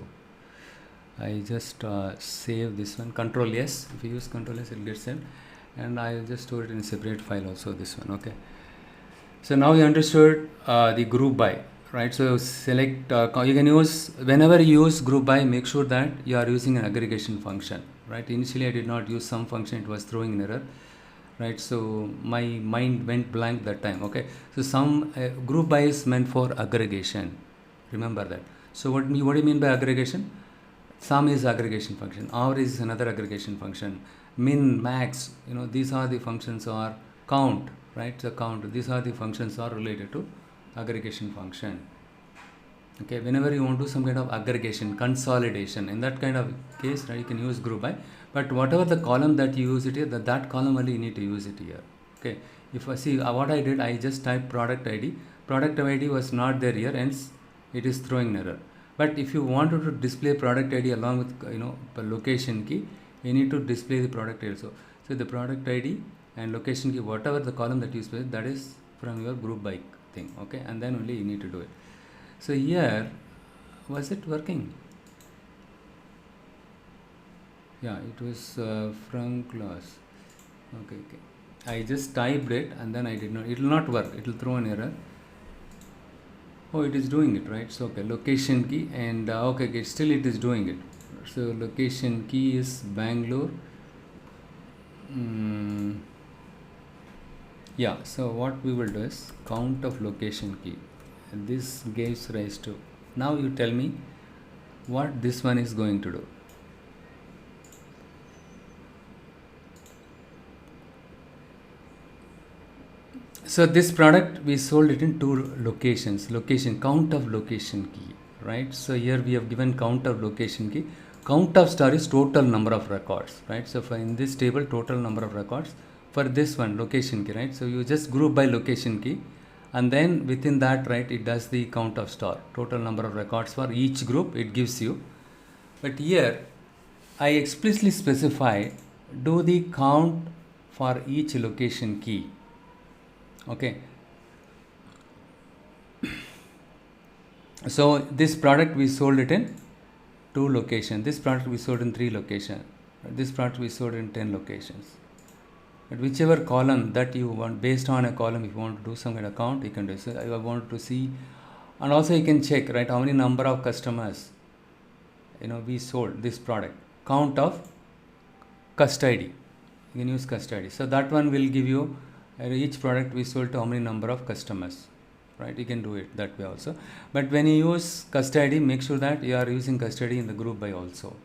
I just save this one, Control S. If you use Control S, it gets saved, and I'll just store it in a separate file also, this one, okay? So now you understood the group by, right? So select, you can use, whenever you use group by, make sure that you are using an aggregation function, right? Initially I did not use some function, it was throwing an error. right? So my mind went blank that time. Okay, so some group by is meant for aggregation. Remember that. So what do you mean by aggregation? Sum is aggregation function. Average is another aggregation function. Min, max, these are the functions, or count, right? The count. These are the functions are related to aggregation function. Okay, whenever you want to do some kind of aggregation, consolidation, in that kind of case, right, you can use group by. But whatever the column that you use it here, that column only you need to use it here. Okay, if I see what I did, I just typed product ID. Product ID was not there here, hence it is throwing an error. But if you wanted to display product ID along with the location key, you need to display the product ID also. So the product ID and location key, whatever the column that you display, that is from your group by thing. Okay, and then only you need to do it. So here, was it working? Yeah, it was from class. Okay. I just typed it and then I did not. It will not work. It will throw an error. Oh, it is doing it, right? So okay, location key, and okay, still it is doing it. So location key is Bangalore. Yeah. So what we will do is count of location key. And this gives rise to. Now you tell me what this one is going to do. So this product, we sold it in 2 locations. Location, count of location key, right? So here we have given count of location key. Count of star is total number of records, right? So for in this table, total number of records. For this one, location key, right? So you just group by location key, and then within that, right, it does the count of star, total number of records for each group it gives you. But here I explicitly specify do the count for each location key. Okay, so this product we sold it in 2 locations, this product we sold in 3 locations, this product we sold in 10 locations. But whichever column that you want, based on a column, if you want to do some kind of count, you can do. So I want to see, and also you can check, right, how many number of customers we sold this product. Count of custody, you can use custody. So that one will give you each product we sold to how many number of customers, right? You can do it that way also. But when you use custody, make sure that you are using custody in the group by also.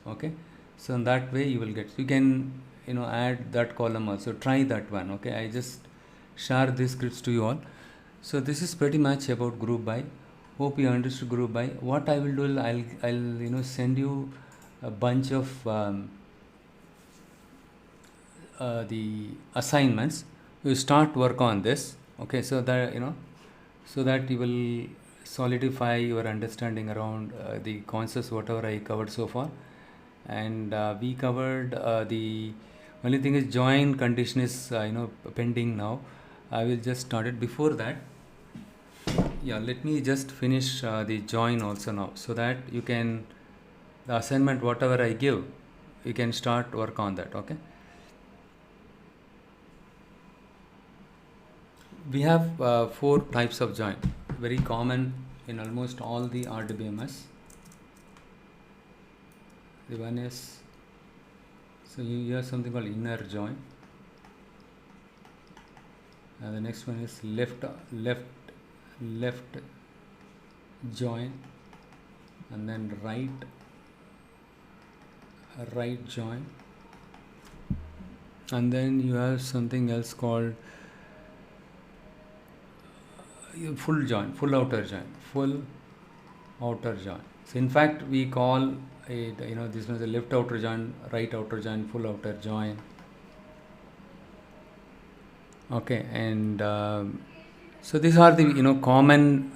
Okay, so in that way you will get, you can add that column also. Try that one. Okay, I just share these scripts to you all. So this is pretty much about group by. Hope you understood group by. What I will do is I'll send you a bunch of the assignments. You start work on this. Okay, so that so that you will solidify your understanding around the concepts whatever I covered so far. And we covered the only thing is join condition is pending now. I will just start it. Before that, yeah, let me just finish the join also now, so that you can, the assignment whatever I give, you can start work on that. Okay, we have 4 types of join, very common in almost all the RDBMS. The one is, so you have something called inner join, and the next one is left join, and then right join, and then you have something else called full join, full outer join. So in fact we call it, this one is a left outer join, right outer join, full outer join. Okay, and so these are the common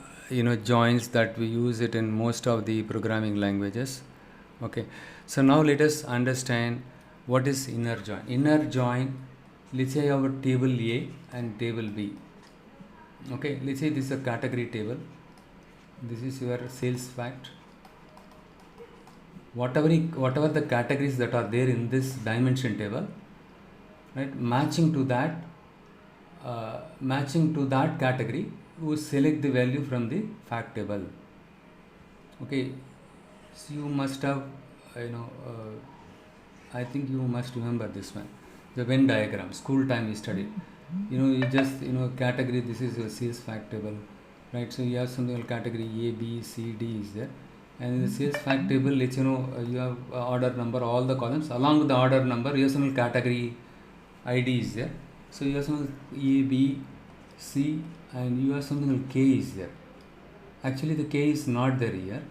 joins that we use it in most of the programming languages. Okay, so now let us understand what is inner join. Inner join, let's say our table A and table B. Okay, let's say this is a category table, this is your sales fact, whatever the categories that are there in this dimension table, right, matching to that category, you select the value from the fact table. Okay, so you must have I think you must remember this one. the Venn diagram, school time we studied. You just, category, this is your sales fact table, right? So you have something called category A, B, C, D is there. And in the sales fact table, it's, you have order number, all the columns. Along with the order number, you have some category ID is there. So you have some A, B, C, and you have something called K is there. Actually, the K is not there here.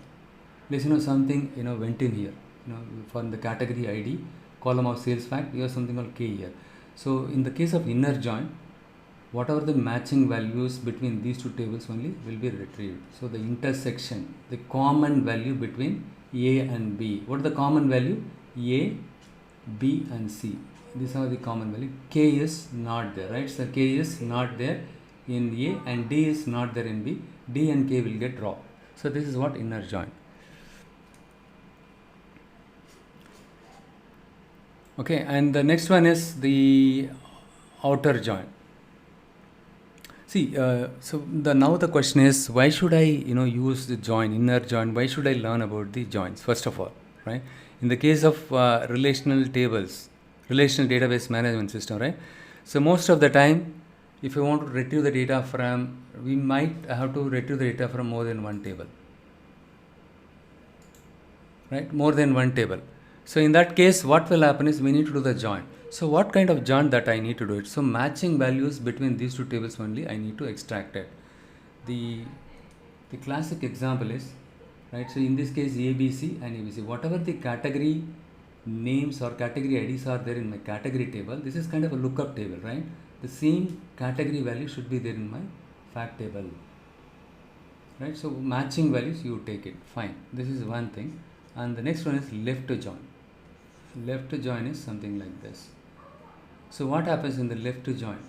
Let's, something, went in here. For the category ID, column of sales fact, you have something called K here. So in the case of inner join, whatever the matching values between these two tables only will be retrieved. So the intersection, the common value between A and B. What is the common value? A, B and C. These are the common value. K is not there, right? So K is not there in A and D is not there in B. D and K will get dropped. So this is what inner join. Okay, and the next one is the outer join. See, now the question is, why should I, use the join, inner join? Why should I learn about the joins? First of all, right? In the case of relational tables, relational database management system, right? So most of the time, if you want to retrieve the data from, we might have to retrieve the data from more than one table, right? More than one table. So in that case, what will happen is we need to do the join. So what kind of join that I need to do it? So matching values between these two tables only I need to extract it. The classic example is, right? So in this case, ABC and ABC, whatever the category names or category IDs are there in my category table, this is kind of a lookup table, right? The same category value should be there in my fact table, right? So matching values, you take it, fine. This is one thing. And the next one is left to join. Left to join is something like this. So what happens in the left to join?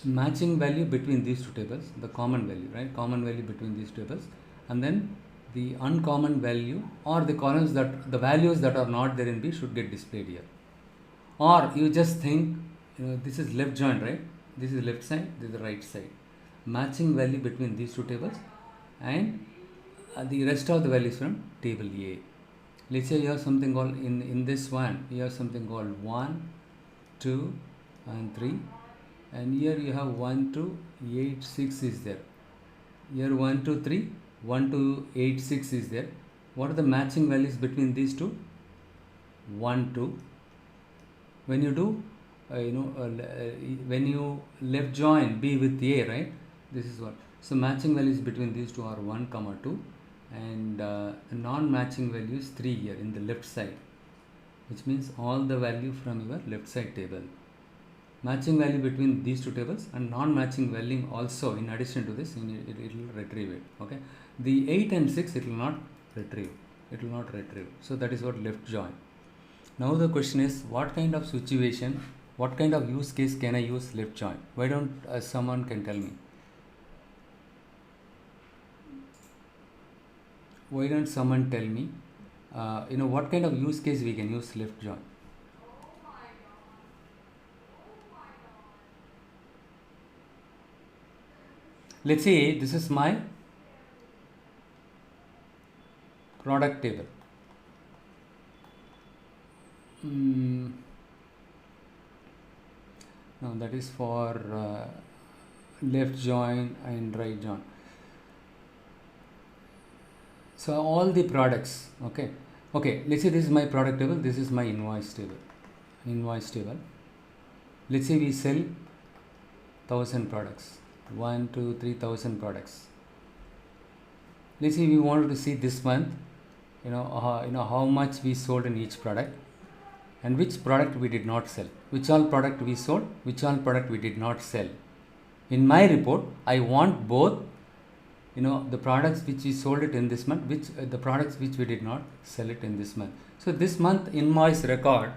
Matching value between these two tables, the common value, right? Common value between these tables, and then the uncommon value or the columns that the values that are not there in B should get displayed here. Or you just think, this is left join, right? This is left side, this is the right side. Matching value between these two tables and the rest of the values from table A. Let's say you have something called in this one, you have something called 1, 2 and 3, and here you have 1 to 8, 6 is there. Here 1 to 3, 1 to 8, 6 is there. What are the matching values between these two? 1, 2. When you do, when you left join B with A, right? This is what. So matching values between these two are 1, 2, and non-matching value is 3 here in the left side, which means all the value from your left side table. Matching value between these two tables and non-matching value also, in addition to this, it will retrieve it. Okay, the 8 and 6 it will not retrieve. It will not retrieve. So that is what left join. Now the question is, what kind of situation, what kind of use case can I use left join? Why don't someone can tell me? Why don't someone tell me, what kind of use case we can use left join? Let's say this is my product table. Now that is for left join and right join. So all the products, okay, let's say this is my product table, this is my invoice table. Let's say we sell 1,000 products, 1, 2, 3,000 products. Let's say we wanted to see this month, how much we sold in each product and which product we did not sell, which all product we sold, which all product we did not sell. In my report, I want both, the products which we sold it in this month, the products which we did not sell it in this month. So this month invoice record,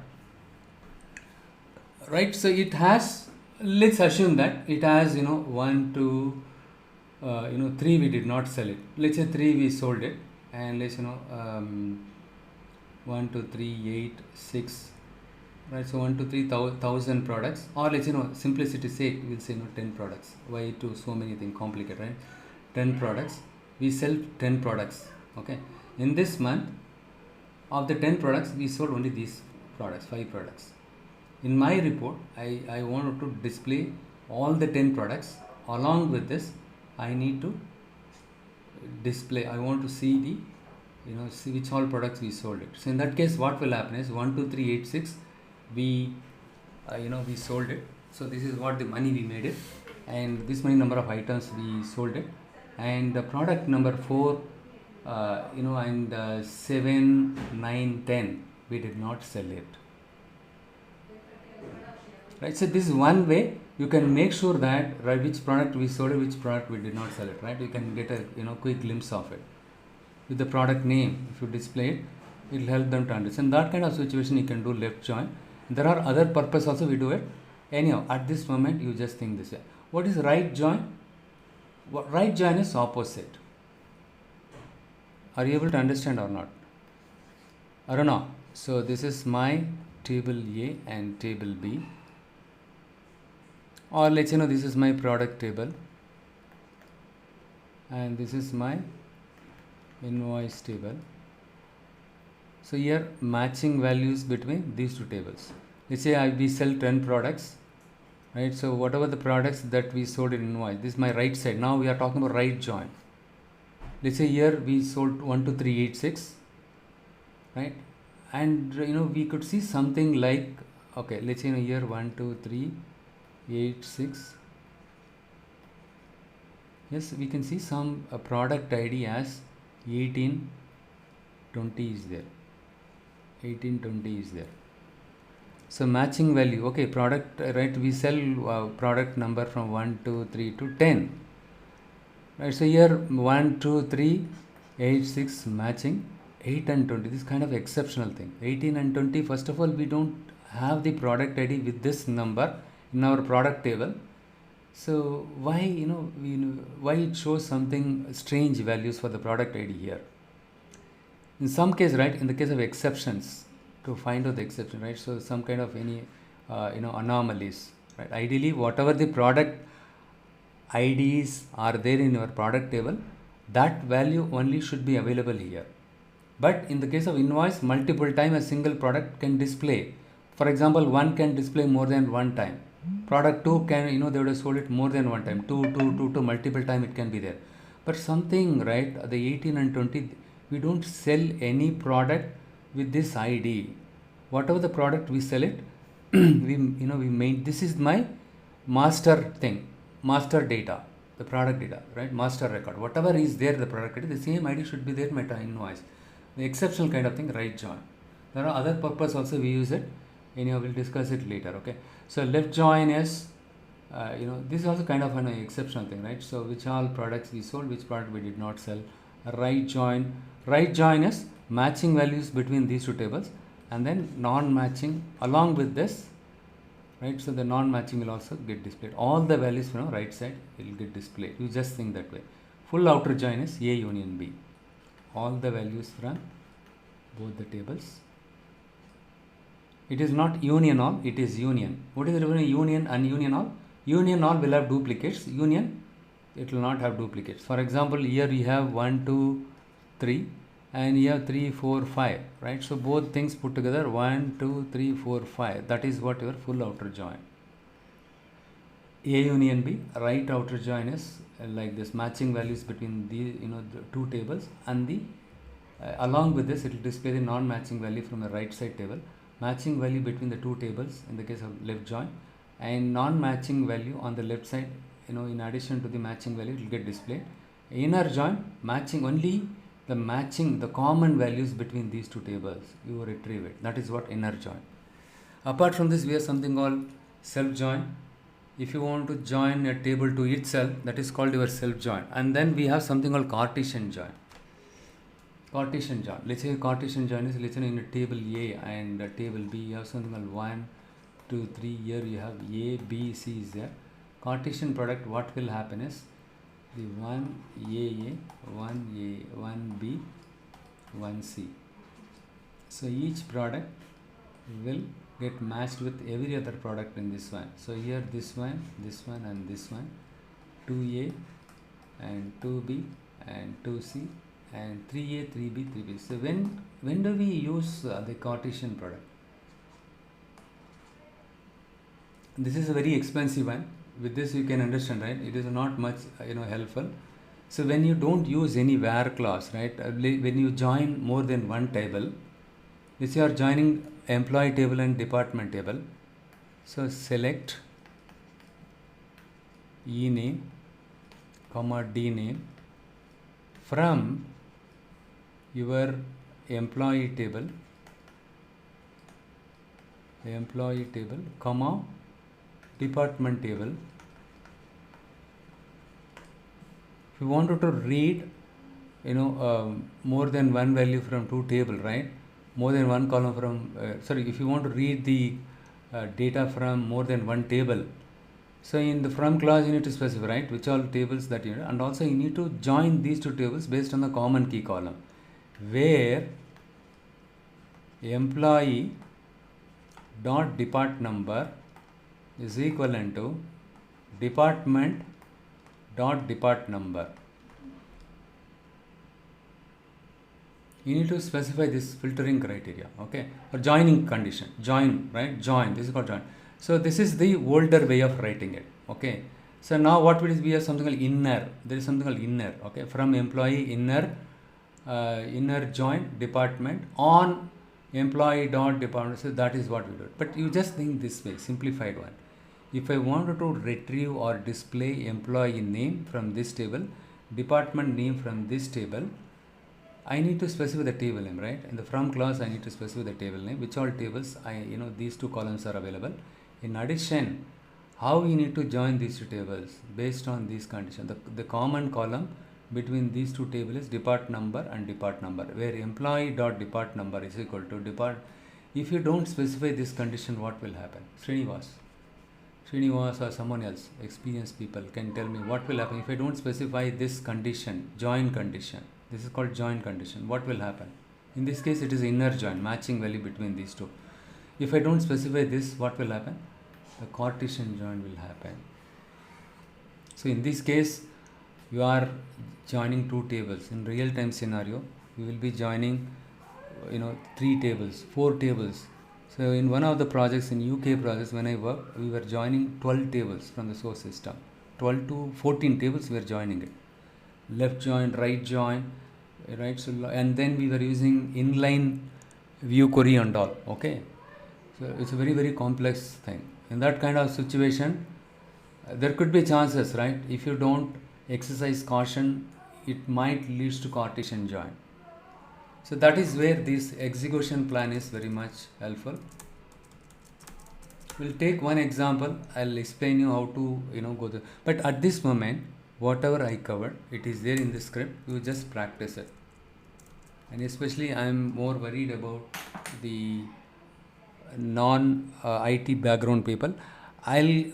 right? So it has, let's assume that it has, 1, 2, 3 we did not sell it. Let's say 3 we sold it, and let's 1, 2, 3, 8, 6, right? So 1, 2, 3, 1,000 products, or let's simplicity sake we'll say 10 products. Why to so many things complicated, right? 10 products, we sell 10 products. Okay, in this month of the 10 products we sold only these products, 5 products. In my report I wanted to display all the 10 products. Along with this I need to display, I want to see the, see which all products we sold it. So in that case what will happen is 1 2 3 8 6 we we sold it. So this is what the money we made it, and this many number of items we sold it, and the product number 4 and 7 9 10 we did not sell it, right? So this is one way you can make sure that, right, which product we sold it, which product we did not sell it, right? You can get a quick glimpse of it with the product name. If you display it, it will help them to understand. That kind of situation you can do left join. There are other purpose also we do it. Anyhow, at this moment you just think this way. What is right join? Right join is opposite. Are you able to understand or not? I don't know. So this is my table A and table B, or let's this is my product table and this is my invoice table. So here matching values between these two tables. Let's say we sell 10 products, right? So whatever the products that we sold in invoice, this is my right side. Now we are talking about right join. Let's say here we sold 1 2 3 8 6, right? And we could see something like, okay, let's say here 1 2 3 8 6. Yes, we can see some product ID as 18 20 is there. 18 20 is there. So matching value, okay, product, right, we sell product number from 1 2 3 to 10, right? So here 1 2 3 8 6 matching 8 and 20. This kind of exceptional thing. 18 and 20, first of all we don't have the product ID with this number in our product table. So why why it shows something strange values for the product ID here? In some case, right, in the case of exceptions, to find out the exception, right, so some kind of any anomalies, right? Ideally whatever the product IDs are there in your product table, that value only should be available here. But in the case of invoice, multiple time a single product can display. For example, one can display more than one time. Product 2 can, they would have sold it more than one time. 2 multiple time it can be there. But something, right, the 18 and 20, we don't sell any product with this ID. Whatever the product we sell it, we made, this is my master thing, master data, the product data, right, master record. Whatever is there, the product ID, the same ID should be there in my invoice. The exceptional kind of thing, right join. There are other purpose also we use it. Anyhow, we'll discuss it later. Okay. So left join is, this is also kind of an exceptional thing, right? So which all products we sold, which product we did not sell. Right join. Right join is matching values between these two tables, and then non-matching along with this, right? So the non-matching will also get displayed. All the values from right side will get displayed. You just think that way. Full outer join is A union B. All the values from both the tables. It is not union all, it is union. What is the difference between union and union all? Union all will have duplicates. Union, it will not have duplicates. For example, here we have 1 2 3 and here 3 4 5, right? So both things put together 1 2 3 4 5. That is what your full outer join. A union B, right outer join is like this, matching values between the the two tables, and the along with this it will display the non-matching value from the right side table. Matching value between the two tables in the case of left join, and non-matching value on the left side, in addition to the matching value, it will get displayed. Inner join, matching only the matching, the common values between these two tables, you retrieve it. That is what inner join. Apart from this, we have something called self join. If you want to join a table to itself, that is called your self join. And then we have something called Cartesian join. Cartesian join. Let's say Cartesian join is, let's say in a table A and a table B, you have something called 1 2 3. Here you have A, B, C is there. Cartesian product, what will happen is the 1 A, 1 B, 1 C. So each product will get matched with every other product in this one. So here this one and this one, 2A and 2B and 2C and 3a, 3b, 3b. So when do we use the Cartesian product? This is a very expensive one. With this you can understand, right? It is not much helpful. So when you don't use any where clause, right? When you join more than one table, this you are joining employee table and department table. So select e name comma d name from your employee table comma department table. If you wanted to read more than one value from two table, right? More than one column from if you want to read the data from more than one table, so in the from clause you need to specify, right, which all tables that you need, and also you need to join these two tables based on the common key column, where employee dot depart number is equivalent to department dot depart number. You need to specify this filtering criteria, okay, or joining condition. Join, right? Join. This is called join. So this is the older way of writing it, okay. So now what will be something called inner. There is something called inner, okay. From employee inner join department on employee dot department. So that is what we do. But you just think this way, simplified one. If I wanted to retrieve or display employee name from this table, department name from this table, I need to specify the table name, right? In the from clause, I need to specify the table name, which all tables these two columns are available. In addition, how you need to join these two tables based on these conditions. The common column between these two tables is depart number and depart number, where employee dot depart number is equal to depart. If you don't specify this condition, what will happen? Srinivas or someone else, experienced people, can tell me what will happen if I don't specify this condition, join condition. This is called join condition. What will happen? In this case, it is inner join, matching value between these two. If I don't specify this, what will happen? The Cartesian join will happen. So in this case, you are joining two tables. In real-time scenario, you will be joining 3 tables, 4 tables. So in one of the projects, in UK projects, when I worked, we were joining 12 tables from the source system. 12 to 14 tables we were joining it. Left join, right join, right? So and then we were using inline view query and all, okay. So it's a very, very complex thing. In that kind of situation, there could be chances, right? If you don't exercise caution, it might lead to Cartesian join. So that is where this execution plan is very much helpful. We'll take one example. I'll explain you how to go there. But at this moment, whatever I covered, it is there in the script. You just practice it. And especially I'm more worried about the non-IT background people.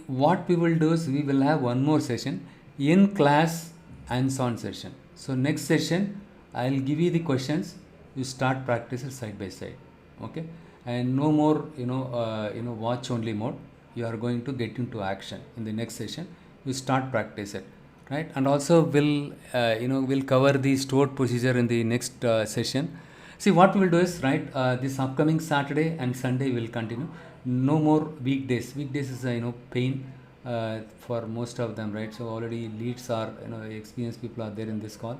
What we will do is we will have one more session in class hands-on session. So next session I'll give you the questions. You start practicing side by side, okay, and no more watch only mode. You are going to get into action in the next session. You start practice it, right? And also we'll cover the stored procedure in the next session. See, what we will do is, right, this upcoming Saturday and Sunday will continue. No more weekdays. Weekdays is pain for most of them, right? So already leads are experienced people are there in this call.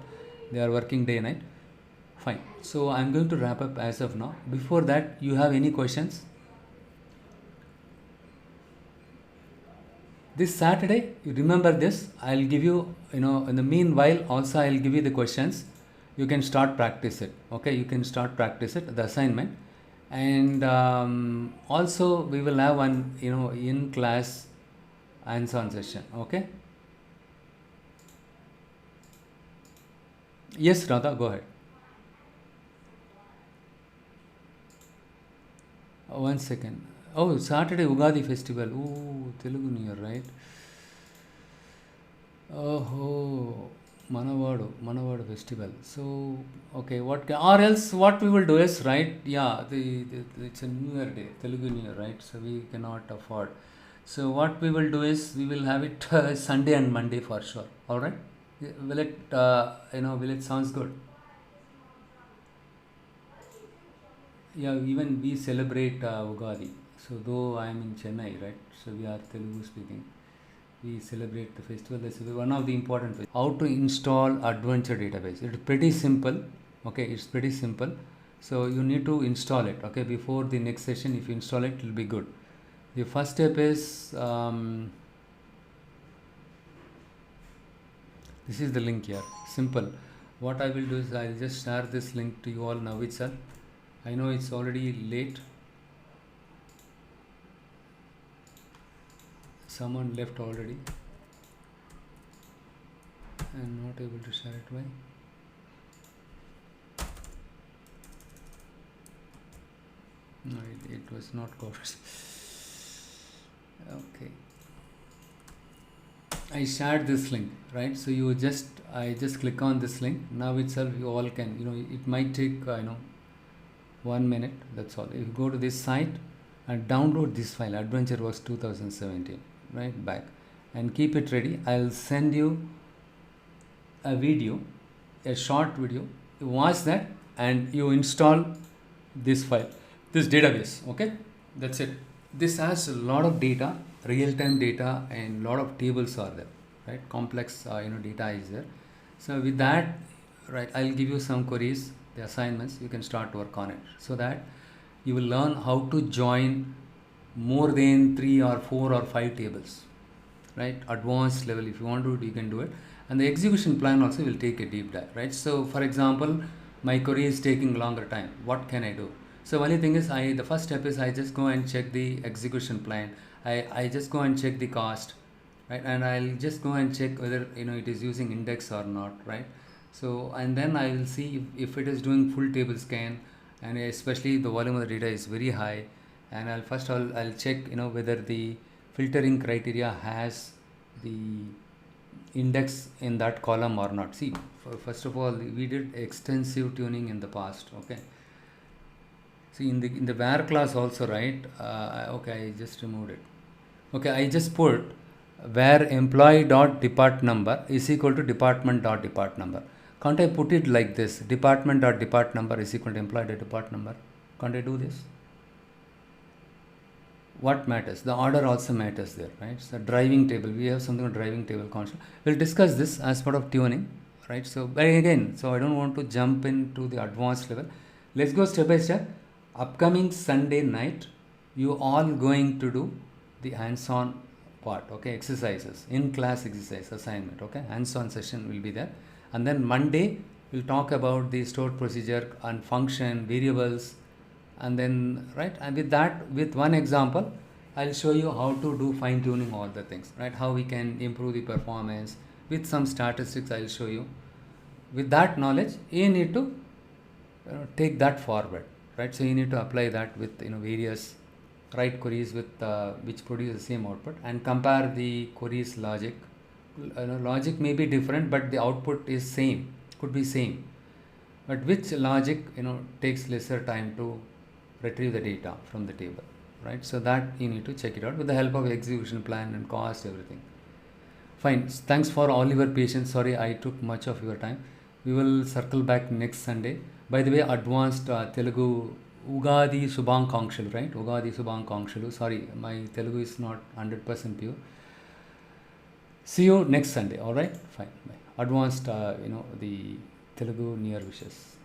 They are working day and night. Fine. So I'm going to wrap up as of now. Before that, you have any questions? This Saturday, you remember this. I'll give you, in the meanwhile, also I'll give you the questions. You can start practice it. Okay, you can start practice it, the assignment. And also we will have one, in class hands-on session. Okay. Yes, Radha, go ahead. One second. Oh, Saturday Ugadi festival. Oh, Telugu New Year, right? Oh, Manavadu festival. So, okay, or else what we will do is, right? Yeah, it's a New Year day, Telugu New Year, right? So we cannot afford. So what we will do is we will have it Sunday and Monday for sure. All right? Will it sounds good? Yeah, even we celebrate Ugadi. So though I am in Chennai, right? So we are Telugu speaking. We celebrate the festival. This is one of the important things. How to install Adventure database? It's pretty simple. Okay, it's pretty simple. So you need to install it. Okay, before the next session, if you install it, it will be good. The first step is this is the link here. Simple. What I will do is I'll just share this link to you all now itself. I know it's already late. Someone left already and not able to share it. Why? No, it was not covered. Okay. I shared this link, right? So I just click on this link. Now itself you all can, it might take, 1 minute. That's all. If you go to this site and download this file, AdventureWorks 2017, right, back, and keep it ready. I'll send you a video, a short video. You watch that and you install this file, this database. Okay, that's it. This has a lot of data, real-time data, and lot of tables are there, right? Complex data is there. So with that, right, I'll give you some queries, the assignments. You can start work on it so that you will learn how to join more than 3 or 4 or 5 tables, right? Advanced level. If you want to do it, you can do it. And the execution plan also will take a deep dive, right? So for example, my query is taking longer time. What can I do? So only thing is, the first step is I just go and check the execution plan. I just go and check the cost, right? And I'll just go and check whether it is using index or not, right? So and then I will see if it is doing full table scan, and especially the volume of the data is very high. And I'll check whether the filtering criteria has the index in that column or not. See, first of all, we did extensive tuning in the past. Okay. See, in the where class also, right? Okay, I just removed it. Okay, I just put where employee dot depart number is equal to department dot depart number. Can't I put it like this? Department dot depart number is equal to employee dot depart number. Can't I do this? What matters? The order also matters there, right? So driving table, we have something called driving table constant. We'll discuss this as part of tuning, right? So, but again, so I don't want to jump into the advanced level. Let's go step by step. Upcoming Sunday night, you all going to do the hands-on part, okay? Exercises, in-class exercise assignment, okay? Hands-on session will be there. And then Monday, we'll talk about the stored procedure and function, variables, and then, right? And with that, with one example, I'll show you how to do fine-tuning all the things, right? How we can improve the performance. With some statistics, I'll show you. With that knowledge, you need to take that forward, right? So you need to apply that with various write queries with which produce the same output, and compare the queries logic. Logic may be different, but the output is same, could be same, but which logic takes lesser time to retrieve the data from the table, right? So that you need to check it out with the help of execution plan and cost, everything. Fine. Thanks for all your patience. Sorry I took much of your time. We will circle back next Sunday. By the way, advanced Telugu Ugadi Subhankangshalu, right? Ugadi Subhankangshalu. Sorry, my Telugu is not 100% pure. See you next Sunday. All right? Fine. Bye. Advanced, the Telugu near wishes.